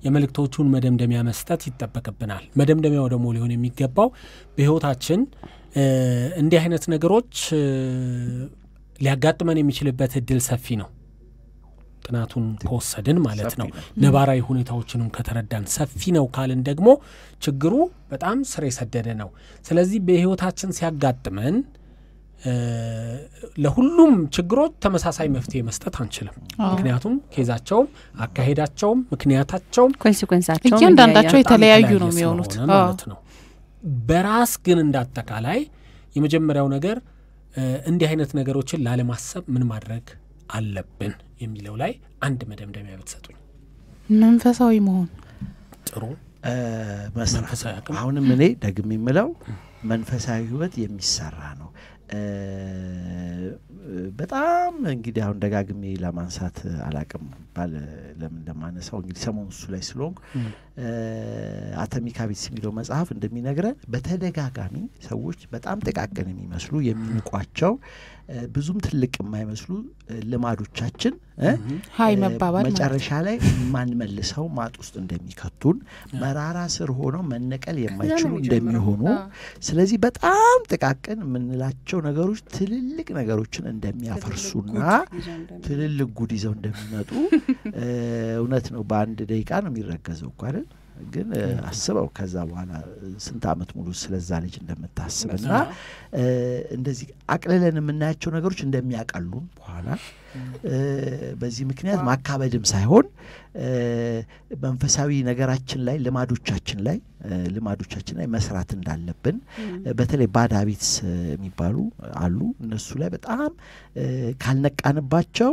የመልእክቶቹን መደምደሚያ መስጠት ይተበቀብናል መደምደሚያው ደግሞ ሊሆን የሚገባው በህይወታችን እንዲህ አይነት ነገሮች ሊያጋጥመን የሚችልበት እድል ሰፊ ነው ጥናቱን ከወሰድን ማለት ነው ነባራዊ ሁኔታዎችንም ከተረዳን ሰፊ ነው ካልን ደግሞ ችግሩ በጣም ስር የሰደደ ነው ስለዚህ በህይወታችን ሲያጋጥመን ለሁሉም ችግሮች ተመሳሳይ መፍትሄ መስጠት አንችልም ምክንያቱም ኬዛቸውም አካሄዳቸውም ምክንያታቸውም ኮንሲኩዌንሳቸውም እያንዳንዳቸው የተለያዩ ነው የሚሆኑት ማለት ነው በራስ ግን እንዳጠቃላይ የመጀመሪያው ነገር እንዲህ አይነት ነገሮችን ላለማሰብ ምን ማድረግ አለብን የሚለው ላይ አንድ መደምደሚያ ብትሰጡኝ መንፈሳዊ መሆን ጥሩ መንፈሳዊ አሁንም እኔ ደግሜ የምለው መንፈሳዊ ህይወት የሚሰራ ነው በጣም እንግዲህ አሁን ደጋግሜ ለማንሳት አላቅም ባለ ለምን እንደማነሳው እንግዲህ ሰሞኑን እሱ ላይ ስለሆንኩ አቶሚክ ሃቢትስ የሚለው መጽሐፍ እንደሚነግረን በተደጋጋሚ ሰዎች በጣም ጥቃቅን የሚመስሉ የሚንቋቸው ብዙም ትልቅ የማይመስሉ ልማዶቻችን ሃይ መባባል መጨረሻ ላይ ማን መልሰው ማጥ ውስጥ እንደሚከቱን መራራ ስር ሆኖ መነቀል የማይችሉ እንደሚሆኑ ስለዚህ በጣም ጥቃቅን ምንላቸው ነገሮች ትልልቅ ነገሮችን እንደሚያፈርሱና ትልልቅ ጉድ ይዘው እንደሚመጡ እውነት ነው በአንድ ደቂቃ ነው የሚረገዘው እኮ አይደል ግን አስበው ከዛ በኋላ ስንት አመት ሙሉ ስለዛ ልጅ እንደምታስብና እንደዚህ አቅለለን የምናያቸው ነገሮች እንደሚያቀሉን በኋላ በዚህ ምክንያት ማካበድም ሳይሆን መንፈሳዊ ነገራችን ላይ ልማዶቻችን ላይ መስራት እንዳለብን በተለይ ባድ ሃቢትስ የሚባሉ አሉ እነሱ ላይ በጣም ካልነቃንባቸው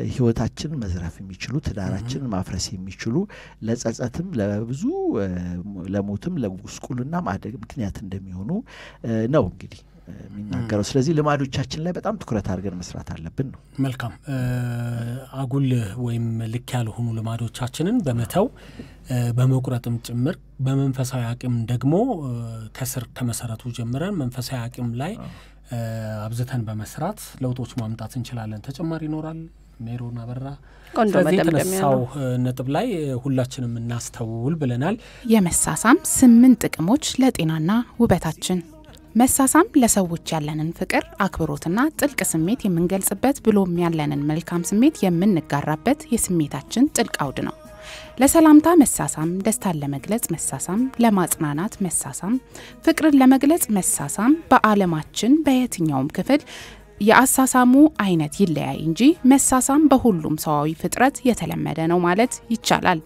ህይወታችንን መዝረፍ የሚችሉ ትዳራችንን ማፍረስ የሚችሉ ለጸጸትም ለብዙ ለሞትም ለጉስቁልና ማደግ ምክንያት እንደሚሆኑ ነው እንግዲህ የሚናገረው። ስለዚህ ልማዶቻችን ላይ በጣም ትኩረት አድርገን መስራት አለብን ነው። መልካም አጉል ወይም ልክ ያልሆኑ ልማዶቻችንን በመተው በመቁረጥም ጭምር በመንፈሳዊ አቅም ደግሞ ከስር ከመሰረቱ ጀምረን መንፈሳዊ አቅም ላይ አብዝተን በመስራት ለውጦች ማምጣት እንችላለን። ተጨማሪ ይኖራል ሜሮን አበራ? ስለዚህ ተነሳው ነጥብ ላይ ሁላችንም እናስተውል ብለናል። የመሳሳም 8 ጥቅሞች ለጤናና ውበታችን። መሳሳም ለሰዎች ያለንን ፍቅር አክብሮትና ጥልቅ ስሜት የምንገልጽበት ብሎም ያለንን መልካም ስሜት የምንጋራበት የስሜታችን ጥልቅ አውድ ነው። ለሰላምታ መሳሳም፣ ደስታን ለመግለጽ መሳሳም፣ ለማጽናናት መሳሳም፣ ፍቅርን ለመግለጽ መሳሳም በዓለማችን በየትኛውም ክፍል የአሳሳሙ አይነት ይለያይ እንጂ መሳሳም በሁሉም ሰዋዊ ፍጥረት የተለመደ ነው ማለት ይቻላል።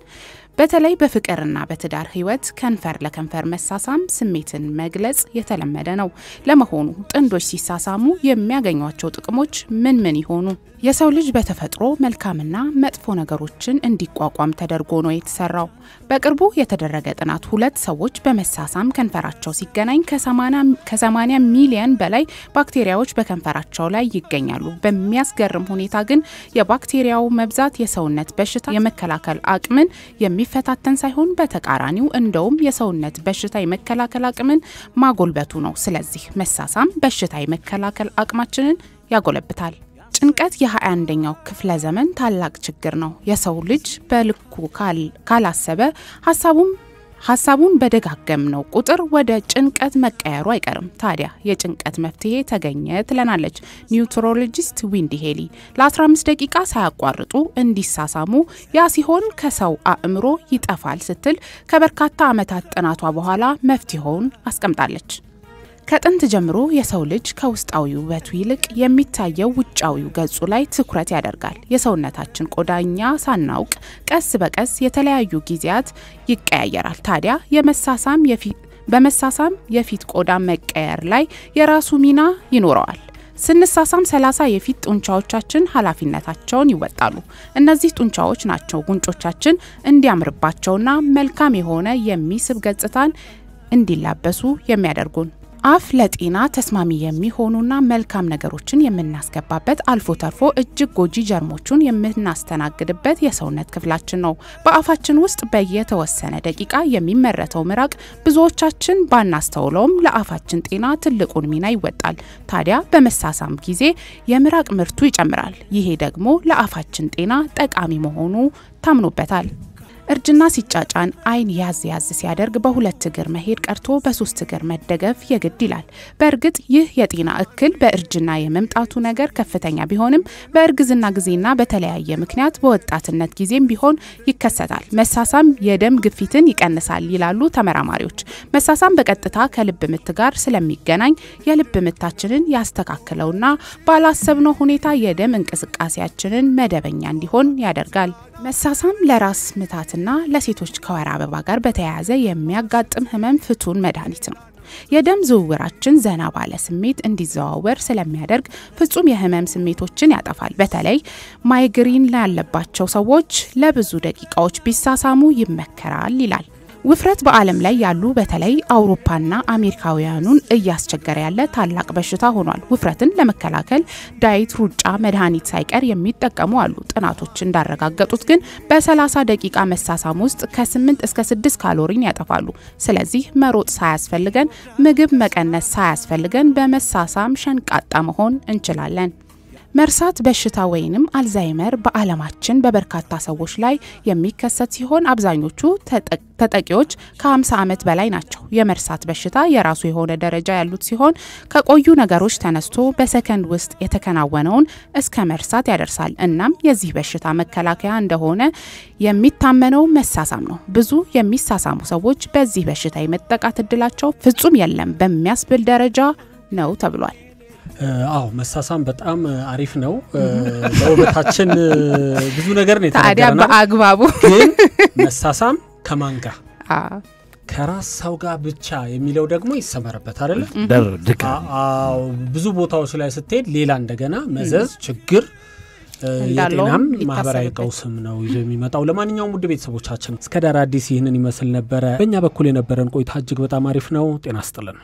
በተለይ በፍቅርና በትዳር ህይወት ከንፈር ለከንፈር መሳሳም ስሜትን መግለጽ የተለመደ ነው። ለመሆኑ ጥንዶች ሲሳሳሙ የሚያገኟቸው ጥቅሞች ምን ምን ይሆኑ? የሰው ልጅ በተፈጥሮ መልካምና መጥፎ ነገሮችን እንዲቋቋም ተደርጎ ነው የተሰራው። በቅርቡ የተደረገ ጥናት 2 ሰዎች በመሳሳም ከንፈራቸው ሲገናኝ ከ80 ሚሊዮን በላይ ባክቴሪያዎች በከንፈራቸው ላይ ይገኛሉ። በሚያስገርም ሁኔታ ግን የባክቴሪያው መብዛት የሰውነት በሽታ የመከላከል አቅምን የሚፈታተን ሳይሆን በተቃራኒው እንደውም የሰውነት በሽታ የመከላከል አቅምን ማጎልበቱ ነው። ስለዚህ መሳሳም በሽታ የመከላከል አቅማችንን ያጎለብታል። ጭንቀት የ21ኛው ክፍለ ዘመን ታላቅ ችግር ነው። የሰው ልጅ በልኩ ካላሰበ ሐሳቡን በደጋገምነው ቁጥር ወደ ጭንቀት መቀየሩ አይቀርም። ታዲያ የጭንቀት መፍትሄ ተገኘ ትለናለች ኒውትሮሎጂስት ዊንዲ ሄሊ። ለ15 ደቂቃ ሳያቋርጡ እንዲሳሳሙ ያ ሲሆን ከሰው አእምሮ ይጠፋል ስትል ከበርካታ ዓመታት ጥናቷ በኋላ መፍትሄውን አስቀምጣለች። ከጥንት ጀምሮ የሰው ልጅ ከውስጣዊ ውበቱ ይልቅ የሚታየው ውጫዊው ገጹ ላይ ትኩረት ያደርጋል። የሰውነታችን ቆዳኛ ሳናውቅ ቀስ በቀስ የተለያዩ ጊዜያት ይቀያየራል። ታዲያ በመሳሳም የፊት ቆዳ መቀየር ላይ የራሱ ሚና ይኖረዋል። ስንሳሳም 30 የፊት ጡንቻዎቻችን ኃላፊነታቸውን ይወጣሉ። እነዚህ ጡንቻዎች ናቸው ጉንጮቻችን እንዲያምርባቸውና መልካም የሆነ የሚስብ ገጽታን እንዲላበሱ የሚያደርጉን። አፍ ለጤና ተስማሚ የሚሆኑና መልካም ነገሮችን የምናስገባበት አልፎ ተርፎ እጅግ ጎጂ ጀርሞችን የምናስተናግድበት የሰውነት ክፍላችን ነው። በአፋችን ውስጥ በየተወሰነ ደቂቃ የሚመረተው ምራቅ ብዙዎቻችን ባናስተውለውም ለአፋችን ጤና ትልቁን ሚና ይወጣል። ታዲያ በመሳሳም ጊዜ የምራቅ ምርቱ ይጨምራል። ይሄ ደግሞ ለአፋችን ጤና ጠቃሚ መሆኑ ታምኖበታል። እርጅና ሲጫጫን አይን ያዝ ሲያደርግ በሁለት እግር መሄድ ቀርቶ በሶስት እግር መደገፍ የግድ ይላል። በእርግጥ ይህ የጤና እክል በእርጅና የመምጣቱ ነገር ከፍተኛ ቢሆንም በእርግዝና ጊዜና በተለያየ ምክንያት በወጣትነት ጊዜም ቢሆን ይከሰታል። መሳሳም የደም ግፊትን ይቀንሳል ይላሉ ተመራማሪዎች። መሳሳም በቀጥታ ከልብ ምት ጋር ስለሚገናኝ የልብ ምታችንን ያስተካክለውና ባላሰብነው ሁኔታ የደም እንቅስቃሴያችንን መደበኛ እንዲሆን ያደርጋል። መሳሳም ለራስ ምታትና ለሴቶች ከወር አበባ ጋር በተያያዘ የሚያጋጥም ህመም ፍቱን መድኃኒት ነው። የደም ዝውውራችን ዘና ባለ ስሜት እንዲዘዋወር ስለሚያደርግ ፍጹም የህመም ስሜቶችን ያጠፋል። በተለይ ማይግሪን ያለባቸው ሰዎች ለብዙ ደቂቃዎች ቢሳሳሙ ይመከራል ይላል። ውፍረት በዓለም ላይ ያሉ በተለይ አውሮፓና አሜሪካውያኑን እያስቸገረ ያለ ታላቅ በሽታ ሆኗል። ውፍረትን ለመከላከል ዳይት፣ ሩጫ፣ መድኃኒት ሳይቀር የሚጠቀሙ አሉ። ጥናቶች እንዳረጋገጡት ግን በ30 ደቂቃ መሳሳም ውስጥ ከ8 እስከ 6 ካሎሪን ያጠፋሉ። ስለዚህ መሮጥ ሳያስፈልገን፣ ምግብ መቀነስ ሳያስፈልገን በመሳሳም ሸንቃጣ መሆን እንችላለን። መርሳት በሽታ ወይንም አልዛይመር በዓለማችን በበርካታ ሰዎች ላይ የሚከሰት ሲሆን አብዛኞቹ ተጠቂዎች ከ50 ዓመት በላይ ናቸው። የመርሳት በሽታ የራሱ የሆነ ደረጃ ያሉት ሲሆን ከቆዩ ነገሮች ተነስቶ በሰከንድ ውስጥ የተከናወነውን እስከ መርሳት ያደርሳል። እናም የዚህ በሽታ መከላከያ እንደሆነ የሚታመነው መሳሳም ነው። ብዙ የሚሳሳሙ ሰዎች በዚህ በሽታ የመጠቃት እድላቸው ፍጹም የለም በሚያስብል ደረጃ ነው ተብሏል። አዎ መሳሳም በጣም አሪፍ ነው። ለውበታችን ብዙ ነገር ነው የተነገረና ታዲያ በአግባቡ ግን መሳሳም ከማን ጋር ከራስ ሰው ጋር ብቻ የሚለው ደግሞ ይሰመረበት አይደል? ደርድካ ብዙ ቦታዎች ላይ ስትሄድ ሌላ እንደገና መዘዝ ችግር የጤናም ማህበራዊ ቀውስም ነው ይዞ የሚመጣው። ለማንኛውም ውድ ቤተሰቦቻችን እስከ ዳር አዲስ ይህንን ይመስል ነበረ። በእኛ በኩል የነበረን ቆይታ እጅግ በጣም አሪፍ ነው። ጤና ይስጥልን።